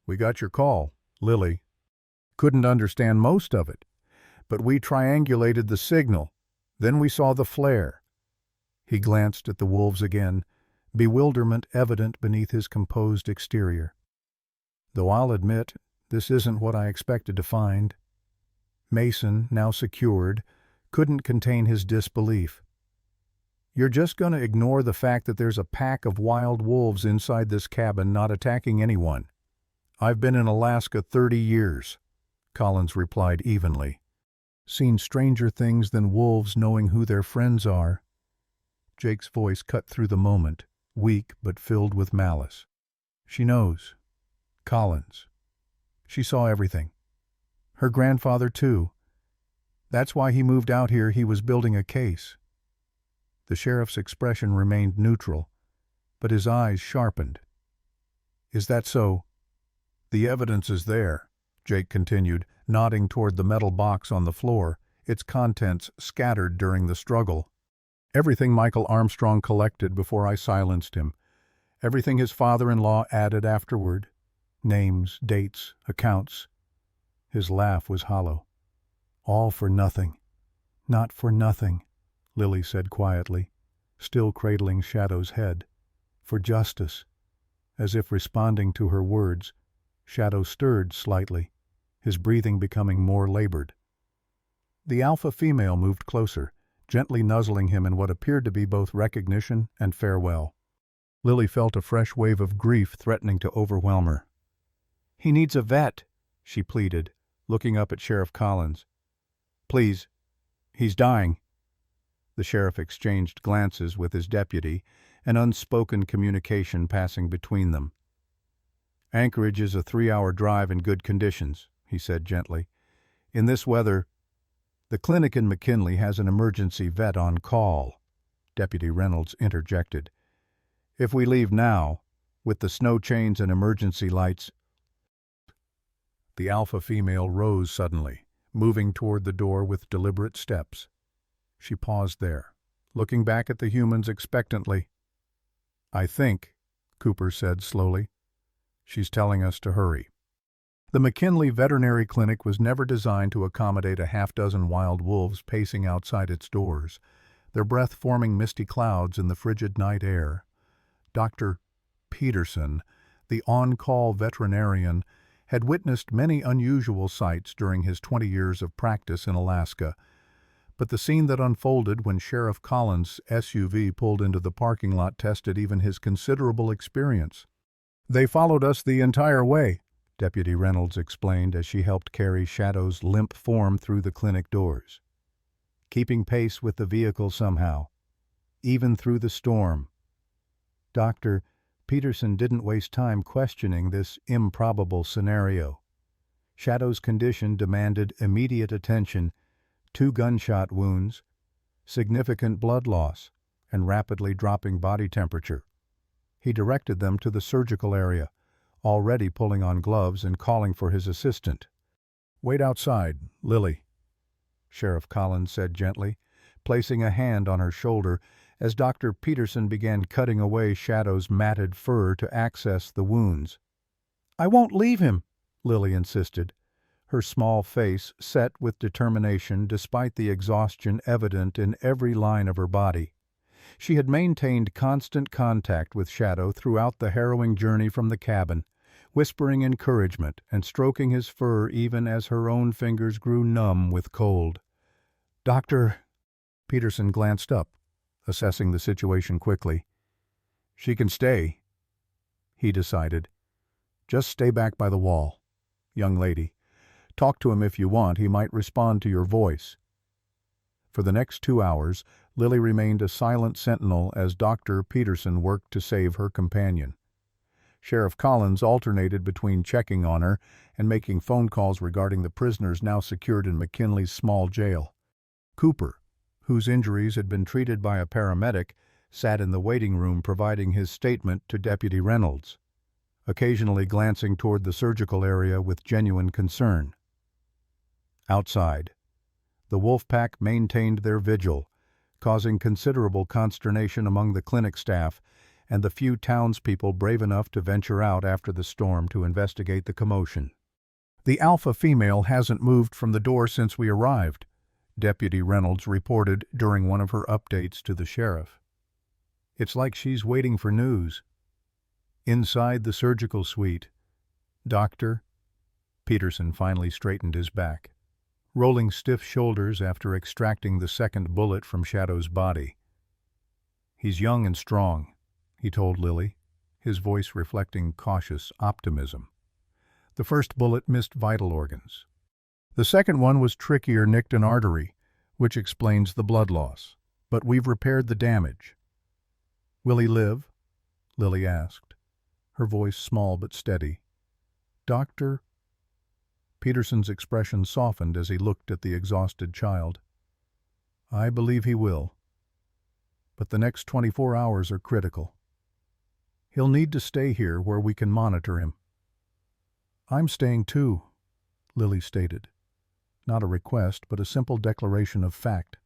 "We got your call, Lily. Couldn't understand most of it, but we triangulated the signal. Then we saw the flare." He glanced at the wolves again, bewilderment evident beneath his composed exterior. "Though I'll admit, this isn't what I expected to find." Mason, now secured, couldn't contain his disbelief. "You're just going to ignore the fact that there's a pack of wild wolves inside this cabin not attacking anyone?" "I've been in Alaska 30 years," Collins replied evenly. "Seen stranger things than wolves knowing who their friends are." Jake's voice cut through the moment, weak but filled with malice. "She knows. Collins. She saw everything. Her grandfather, too. That's why he moved out here. He was building a case." The sheriff's expression remained neutral, but his eyes sharpened. "Is that so?" "The evidence is there," Jake continued, nodding toward the metal box on the floor, its contents scattered during the struggle. "Everything Michael Armstrong collected before I silenced him. Everything his father-in-law added afterward. Names, dates, accounts." His laugh was hollow. "All for nothing." "Not for nothing," Lily said quietly, still cradling Shadow's head. "For justice." As if responding to her words, Shadow stirred slightly, his breathing becoming more labored. The alpha female moved closer, gently nuzzling him in what appeared to be both recognition and farewell. Lily felt a fresh wave of grief threatening to overwhelm her. "He needs a vet," she pleaded, looking up at Sheriff Collins. "Please, he's dying." The sheriff exchanged glances with his deputy, an unspoken communication passing between them. "Anchorage is a 3-hour drive in good conditions," he said gently. "In this weather, the clinic in McKinley has an emergency vet on call," Deputy Reynolds interjected. "If we leave now, with the snow chains and emergency lights—" The alpha female rose suddenly, moving toward the door with deliberate steps. She paused there, looking back at the humans expectantly. "I think," Cooper said slowly, "she's telling us to hurry." The McKinley Veterinary Clinic was never designed to accommodate a half-dozen wild wolves pacing outside its doors, their breath forming misty clouds in the frigid night air. Dr. Peterson, the on-call veterinarian, had witnessed many unusual sights during his 20 years of practice in Alaska, but the scene that unfolded when Sheriff Collins' SUV pulled into the parking lot tested even his considerable experience. "They followed us the entire way," Deputy Reynolds explained as she helped carry Shadow's limp form through the clinic doors. "Keeping pace with the vehicle somehow, even through the storm." Dr. Peterson didn't waste time questioning this improbable scenario. Shadow's condition demanded immediate attention: 2 gunshot wounds, significant blood loss, and rapidly dropping body temperature. He directed them to the surgical area, already pulling on gloves and calling for his assistant. "Wait outside, Lily," Sheriff Collins said gently, placing a hand on her shoulder as Dr. Peterson began cutting away Shadow's matted fur to access the wounds. "I won't leave him," Lily insisted, her small face set with determination despite the exhaustion evident in every line of her body. She had maintained constant contact with Shadow throughout the harrowing journey from the cabin, whispering encouragement and stroking his fur even as her own fingers grew numb with cold. "Doctor—" Peterson glanced up, assessing the situation quickly. "She can stay," he decided. "Just stay back by the wall, young lady. Talk to him if you want. He might respond to your voice." For the next 2 hours, Lily remained a silent sentinel as Dr. Peterson worked to save her companion. Sheriff Collins alternated between checking on her and making phone calls regarding the prisoners now secured in McKinley's small jail. Cooper, whose injuries had been treated by a paramedic, sat in the waiting room providing his statement to Deputy Reynolds, occasionally glancing toward the surgical area with genuine concern. Outside, The wolf pack maintained their vigil, causing considerable consternation among the clinic staff and the few townspeople brave enough to venture out after the storm to investigate the commotion. "The alpha female hasn't moved from the door since we arrived," Deputy Reynolds reported during one of her updates to the sheriff. "It's like she's waiting for news." Inside the surgical suite, Doctor Peterson finally straightened his back, rolling stiff shoulders after extracting the second bullet from Shadow's body. "He's young and strong," he told Lily, his voice reflecting cautious optimism. "The first bullet missed vital organs. The second one was trickier, nicked an artery, which explains the blood loss. But we've repaired the damage." "Will he live?" Lily asked, her voice small but steady. "Doctor?" Peterson's expression softened as he looked at the exhausted child. "I believe he will. But the next 24 hours are critical. He'll need to stay here where we can monitor him." "I'm staying too," Lily stated. Not a request, but a simple declaration of fact.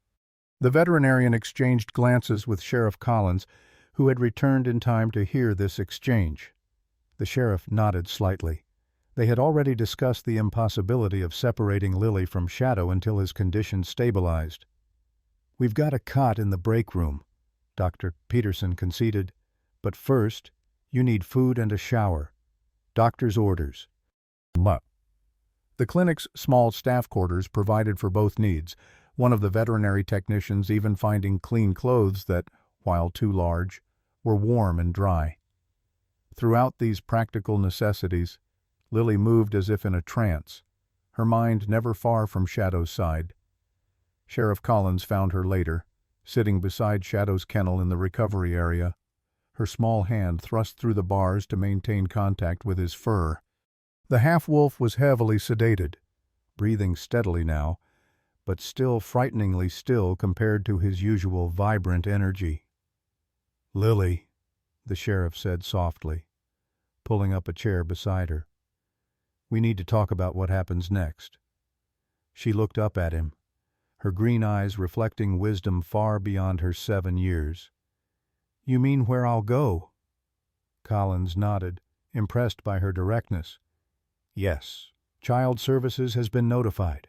The veterinarian exchanged glances with Sheriff Collins, who had returned in time to hear this exchange. The sheriff nodded slightly. They had already discussed the impossibility of separating Lily from Shadow until his condition stabilized. "We've got a cot in the break room," Dr. Peterson conceded. "But first, you need food and a shower. Doctor's orders." The clinic's small staff quarters provided for both needs, one of the veterinary technicians even finding clean clothes that, while too large, were warm and dry. Throughout these practical necessities, Lily moved as if in a trance, her mind never far from Shadow's side. Sheriff Collins found her later, sitting beside Shadow's kennel in the recovery area, her small hand thrust through the bars to maintain contact with his fur. The half-wolf was heavily sedated, breathing steadily now, but still frighteningly still compared to his usual vibrant energy. "Lily," the sheriff said softly, pulling up a chair beside her. "We need to talk about what happens next." She looked up at him, her green eyes reflecting wisdom far beyond her 7 years. "You mean where I'll go?" Collins nodded, impressed by her directness. "Yes. Child Services has been notified.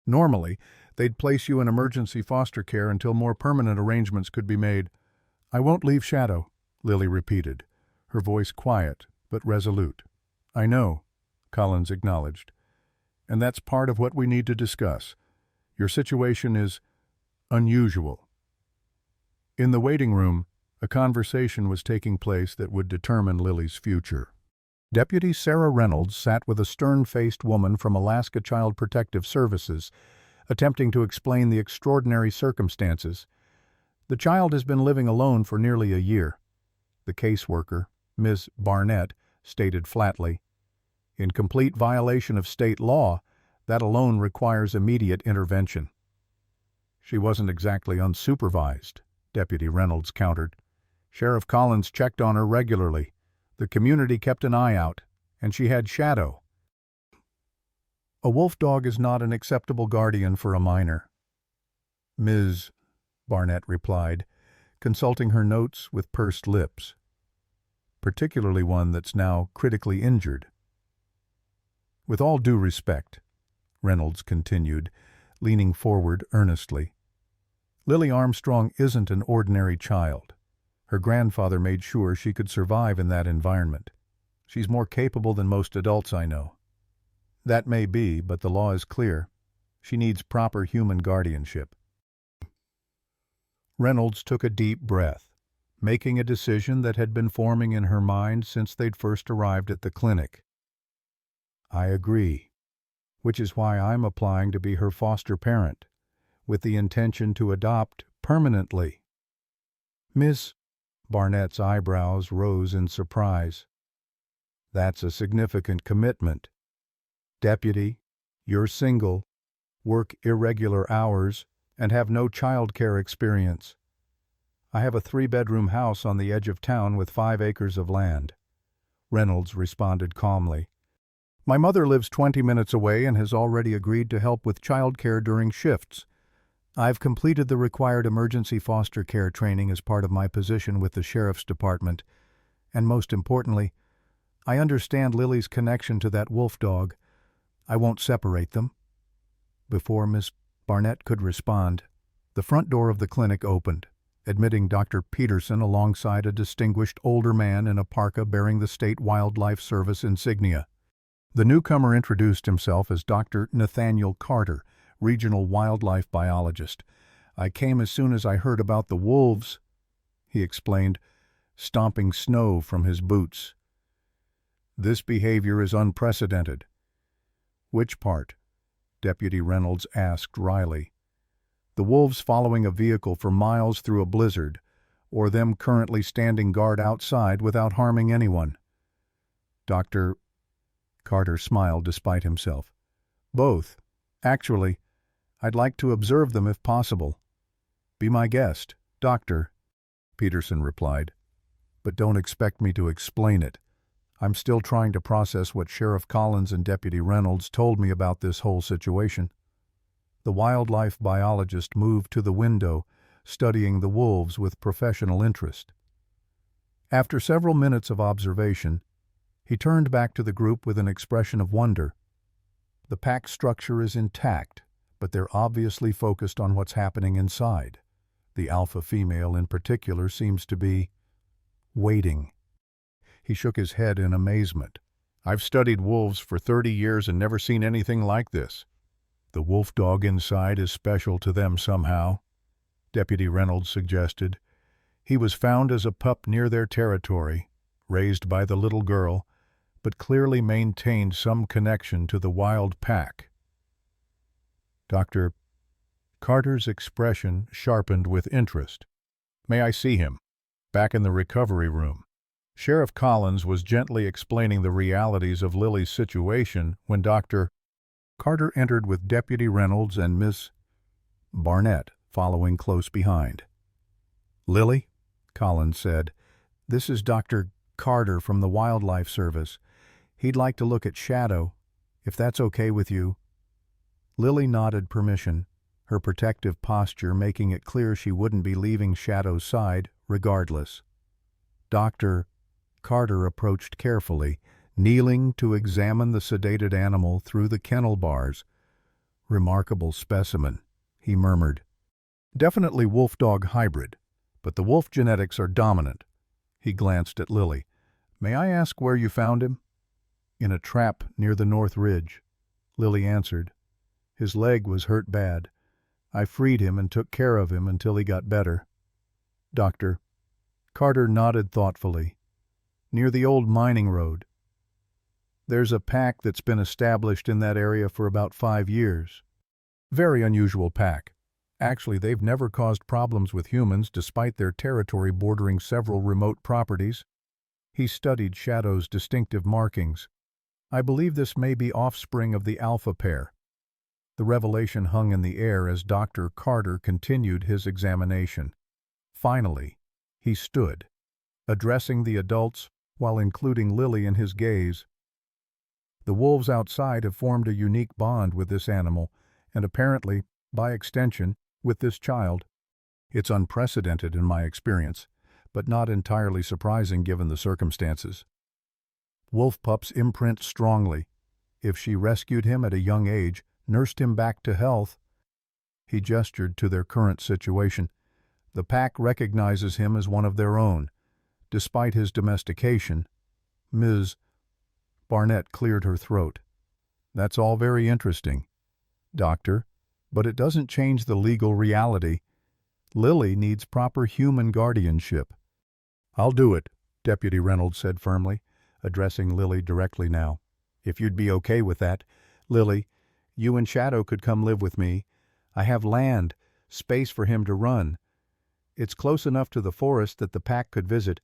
Normally, they'd place you in emergency foster care until more permanent arrangements could be made." "I won't leave Shadow," Lily repeated, her voice quiet but resolute. "I know," Collins acknowledged. "And that's part of what we need to discuss. Your situation is unusual." In the waiting room, a conversation was taking place that would determine Lily's future. Deputy Sarah Reynolds sat with a stern-faced woman from Alaska Child Protective Services, attempting to explain the extraordinary circumstances. "The child has been living alone for nearly a year," the caseworker, Ms. Barnett, stated flatly. "In complete violation of state law, that alone requires immediate intervention." "She wasn't exactly unsupervised," Deputy Reynolds countered. "Sheriff Collins checked on her regularly. The community kept an eye out, and she had Shadow." "A wolf dog is not an acceptable guardian for a minor," Ms. Barnett replied, consulting her notes with pursed lips. "Particularly one that's now critically injured." "With all due respect," Reynolds continued, leaning forward earnestly, "Lily Armstrong isn't an ordinary child. Her grandfather made sure she could survive in that environment. She's more capable than most adults I know." "That may be, but the law is clear. She needs proper human guardianship." Reynolds took a deep breath, making a decision that had been forming in her mind since they'd first arrived at the clinic. "I agree, which is why I'm applying to be her foster parent, with the intention to adopt permanently." Miss Barnett's eyebrows rose in surprise. "That's a significant commitment. Deputy, you're single, work irregular hours, and have no child care experience." "I have a 3-bedroom house on the edge of town with 5 acres of land," Reynolds responded calmly. My mother lives 20 minutes away and has already agreed to help with childcare during shifts. I've completed the required emergency foster care training as part of my position with the Sheriff's Department, and most importantly, I understand Lily's connection to that wolf dog. I won't separate them." Before Miss Barnett could respond, the front door of the clinic opened, admitting Dr. Peterson alongside a distinguished older man in a parka bearing the State Wildlife Service insignia. The newcomer introduced himself as Dr. Nathaniel Carter, regional wildlife biologist. "I came as soon as I heard about the wolves," he explained, stomping snow from his boots. "This behavior is unprecedented." "Which part?" Deputy Reynolds asked wryly. "The wolves following a vehicle for miles through a blizzard, or them currently standing guard outside without harming anyone?" Dr. Carter smiled despite himself. "Both. Actually, I'd like to observe them if possible." "Be my guest, Doctor," Peterson replied. "But don't expect me to explain it. I'm still trying to process what Sheriff Collins and Deputy Reynolds told me about this whole situation." The wildlife biologist moved to the window, studying the wolves with professional interest. After several minutes of observation, he turned back to the group with an expression of wonder. "The pack structure is intact, but they're obviously focused on what's happening inside. The alpha female in particular seems to be waiting." He shook his head in amazement. "I've studied wolves for 30 years and never seen anything like this. The wolf dog inside is special to them somehow," Deputy Reynolds suggested. "He was found as a pup near their territory, raised by the little girl, but clearly maintained some connection to the wild pack." Dr. Carter's expression sharpened with interest. "May I see him?" Back in the recovery room, Sheriff Collins was gently explaining the realities of Lily's situation when Dr. Carter entered with Deputy Reynolds and Miss Barnett following close behind. "Lily," Collins said, "this is Dr. Carter from the Wildlife Service. He'd like to look at Shadow, if that's okay with you." Lily nodded permission, her protective posture making it clear she wouldn't be leaving Shadow's side regardless. Dr. Carter approached carefully, kneeling to examine the sedated animal through the kennel bars. "Remarkable specimen," he murmured. "Definitely wolf-dog hybrid, but the wolf genetics are dominant." He glanced at Lily. "May I ask where you found him?" "In a trap near the North Ridge," Lily answered. "His leg was hurt bad. I freed him and took care of him until he got better." Dr. Carter nodded thoughtfully. "Near the old mining road. There's a pack that's been established in that area for about 5 years. Very unusual pack. Actually, they've never caused problems with humans despite their territory bordering several remote properties." He studied Shadow's distinctive markings. "I believe this may be offspring of the alpha pair." The revelation hung in the air as Dr. Carter continued his examination. Finally, he stood, addressing the adults while including Lily in his gaze. "The wolves outside have formed a unique bond with this animal, and apparently, by extension, with this child. It's unprecedented in my experience, but not entirely surprising given the circumstances. Wolf pups imprint strongly. If she rescued him at a young age, nursed him back to health." He gestured to their current situation. "The pack recognizes him as one of their own. Despite his domestication." Ms. Barnett cleared her throat. "That's all very interesting, Doctor, but it doesn't change the legal reality. Lily needs proper human guardianship." "I'll do it," Deputy Reynolds said firmly, addressing Lily directly now. "If you'd be okay with that, Lily, you and Shadow could come live with me. I have land, space for him to run. It's close enough to the forest that the pack could visit,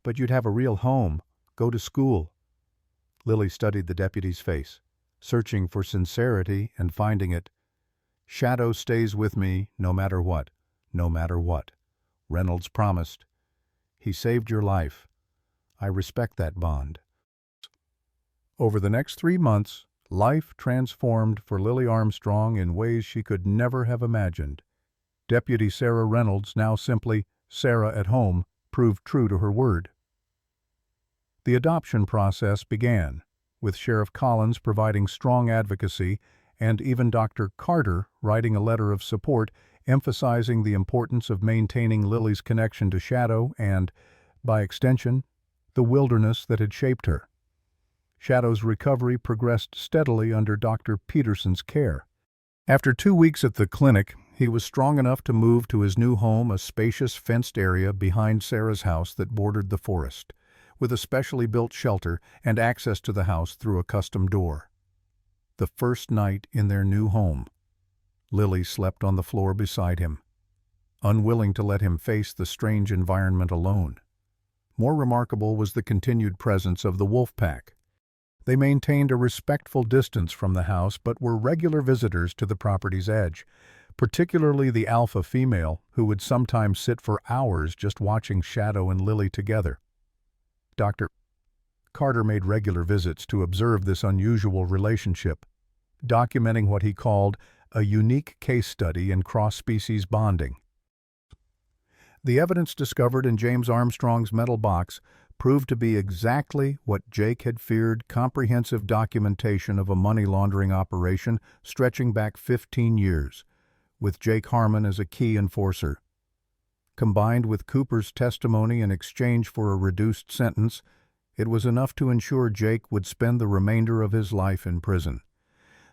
but you'd have a real home, go to school." Lily studied the deputy's face, searching for sincerity and finding it. "Shadow stays with me no matter what, no matter what," Reynolds promised. "He saved your life. I respect that bond." Over the next 3 months, life transformed for Lily Armstrong in ways she could never have imagined. Deputy Sarah Reynolds, now simply Sarah at home, proved true to her word. The adoption process began, with Sheriff Collins providing strong advocacy and even Dr. Carter writing a letter of support emphasizing the importance of maintaining Lily's connection to Shadow and, by extension, the wilderness that had shaped her. Shadow's recovery progressed steadily under Dr. Peterson's care. After 2 weeks at the clinic, he was strong enough to move to his new home, a spacious fenced area behind Sarah's house that bordered the forest, with a specially built shelter and access to the house through a custom door. The first night in their new home, Lily slept on the floor beside him, unwilling to let him face the strange environment alone. More remarkable was the continued presence of the wolf pack. They maintained a respectful distance from the house but were regular visitors to the property's edge, particularly the alpha female, who would sometimes sit for hours just watching Shadow and Lily together. Dr. Carter made regular visits to observe this unusual relationship, documenting what he called a unique case study in cross-species bonding. The evidence discovered in James Armstrong's metal box proved to be exactly what Jake had feared: comprehensive documentation of a money laundering operation stretching back 15 years, with Jake Harmon as a key enforcer. Combined with Cooper's testimony in exchange for a reduced sentence, it was enough to ensure Jake would spend the remainder of his life in prison.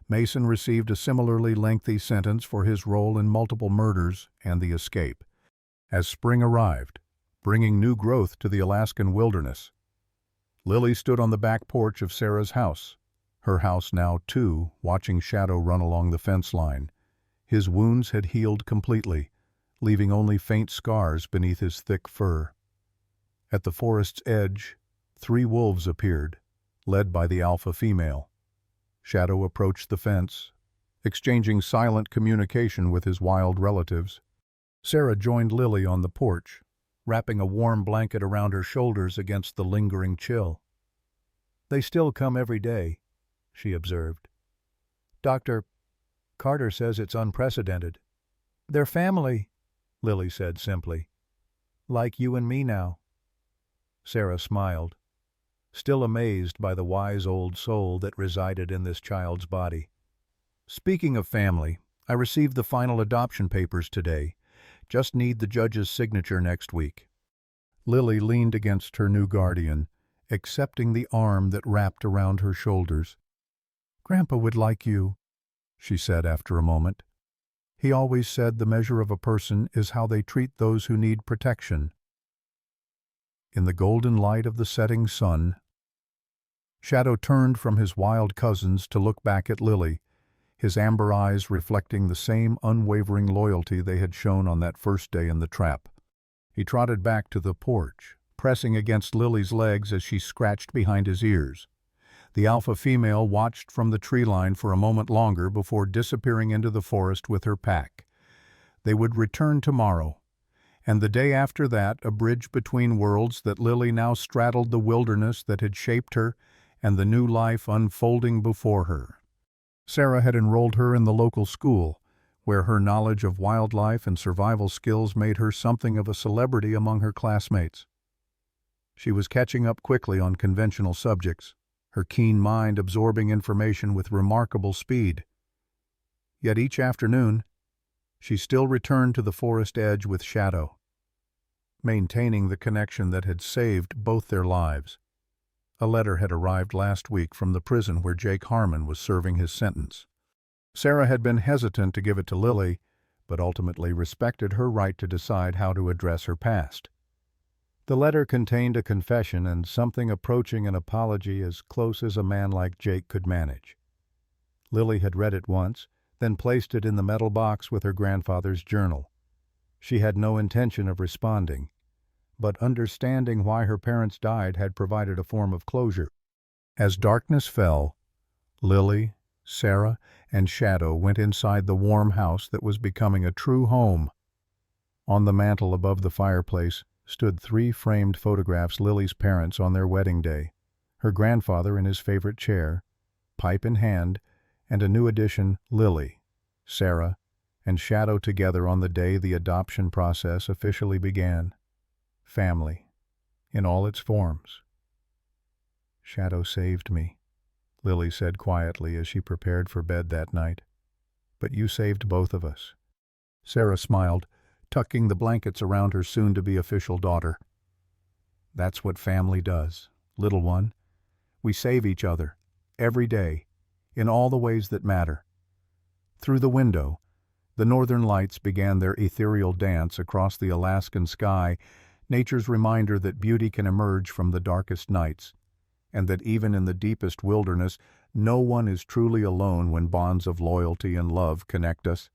Mason received a similarly lengthy sentence for his role in multiple murders and the escape. As spring arrived, bringing new growth to the Alaskan wilderness, Lily stood on the back porch of Sarah's house, her house now too, watching Shadow run along the fence line. His wounds had healed completely, leaving only faint scars beneath his thick fur. At the forest's edge, 3 wolves appeared, led by the alpha female. Shadow approached the fence, exchanging silent communication with his wild relatives. Sarah joined Lily on the porch, wrapping a warm blanket around her shoulders against the lingering chill. "They still come every day," she observed. "Dr. Carter says it's unprecedented." "They're family," Lily said simply. "Like you and me now." Sarah smiled, still amazed by the wise old soul that resided in this child's body. "Speaking of family, I received the final adoption papers today. Just need the judge's signature next week." Lily leaned against her new guardian, accepting the arm that wrapped around her shoulders. "Grandpa would like you," she said after a moment. "He always said the measure of a person is how they treat those who need protection." In the golden light of the setting sun, Shadow turned from his wild cousins to look back at Lily, his amber eyes reflecting the same unwavering loyalty they had shown on that first day in the trap. He trotted back to the porch, pressing against Lily's legs as she scratched behind his ears. The alpha female watched from the tree line for a moment longer before disappearing into the forest with her pack. They would return tomorrow, and the day after that a bridge between worlds that Lily now straddled the wilderness that had shaped her and the new life unfolding before her. Sarah had enrolled her in the local school, where her knowledge of wildlife and survival skills made her something of a celebrity among her classmates. She was catching up quickly on conventional subjects, her keen mind absorbing information with remarkable speed. Yet each afternoon, she still returned to the forest edge with Shadow, maintaining the connection that had saved both their lives. A letter had arrived last week from the prison where Jake Harmon was serving his sentence. Sarah had been hesitant to give it to Lily, but ultimately respected her right to decide how to address her past. The letter contained a confession and something approaching an apology as close as a man like Jake could manage. Lily had read it once, then placed it in the metal box with her grandfather's journal. She had no intention of responding, but understanding why her parents died had provided a form of closure. As darkness fell, Lily, Sarah, and Shadow went inside the warm house that was becoming a true home. On the mantel above the fireplace stood 3 framed photographs Lily's parents on their wedding day, her grandfather in his favorite chair, pipe in hand, and a new addition, Lily, Sarah, and Shadow together on the day the adoption process officially began. Family, in all its forms. "Shadow saved me," Lily said quietly as she prepared for bed that night. "But you saved both of us." Sarah smiled, tucking the blankets around her soon-to-be official daughter. "That's what family does, little one. We save each other, every day, in all the ways that matter." Through the window, the northern lights began their ethereal dance across the Alaskan sky, nature's reminder that beauty can emerge from the darkest nights, and that even in the deepest wilderness, no one is truly alone when bonds of loyalty and love connect us.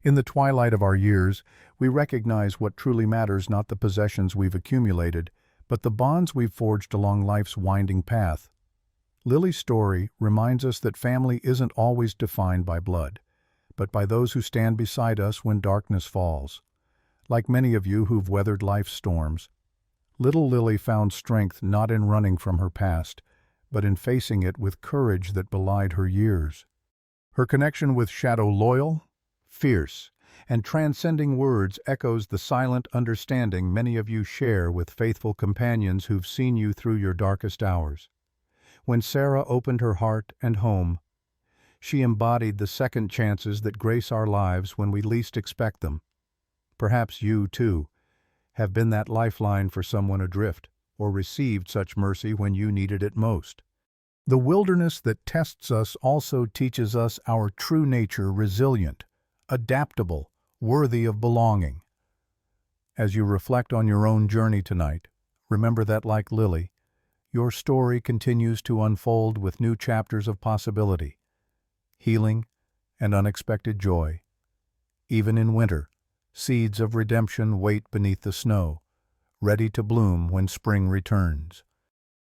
In the twilight of our years, we recognize what truly matters, not the possessions we've accumulated, but the bonds we've forged along life's winding path. Lily's story reminds us that family isn't always defined by blood, but by those who stand beside us when darkness falls. Like many of you who've weathered life's storms, little Lily found strength not in running from her past, but in facing it with courage that belied her years. Her connection with Shadow, loyal, fierce, and transcending words, echoes the silent understanding many of you share with faithful companions who've seen you through your darkest hours. When Sarah opened her heart and home, she embodied the second chances that grace our lives when we least expect them. Perhaps you, too, have been that lifeline for someone adrift, or received such mercy when you needed it most. The wilderness that tests us also teaches us our true nature, resilient, adaptable, worthy of belonging. As you reflect on your own journey tonight, remember that, like Lily, your story continues to unfold with new chapters of possibility, healing, and unexpected joy. Even in winter, seeds of redemption wait beneath the snow, ready to bloom when spring returns.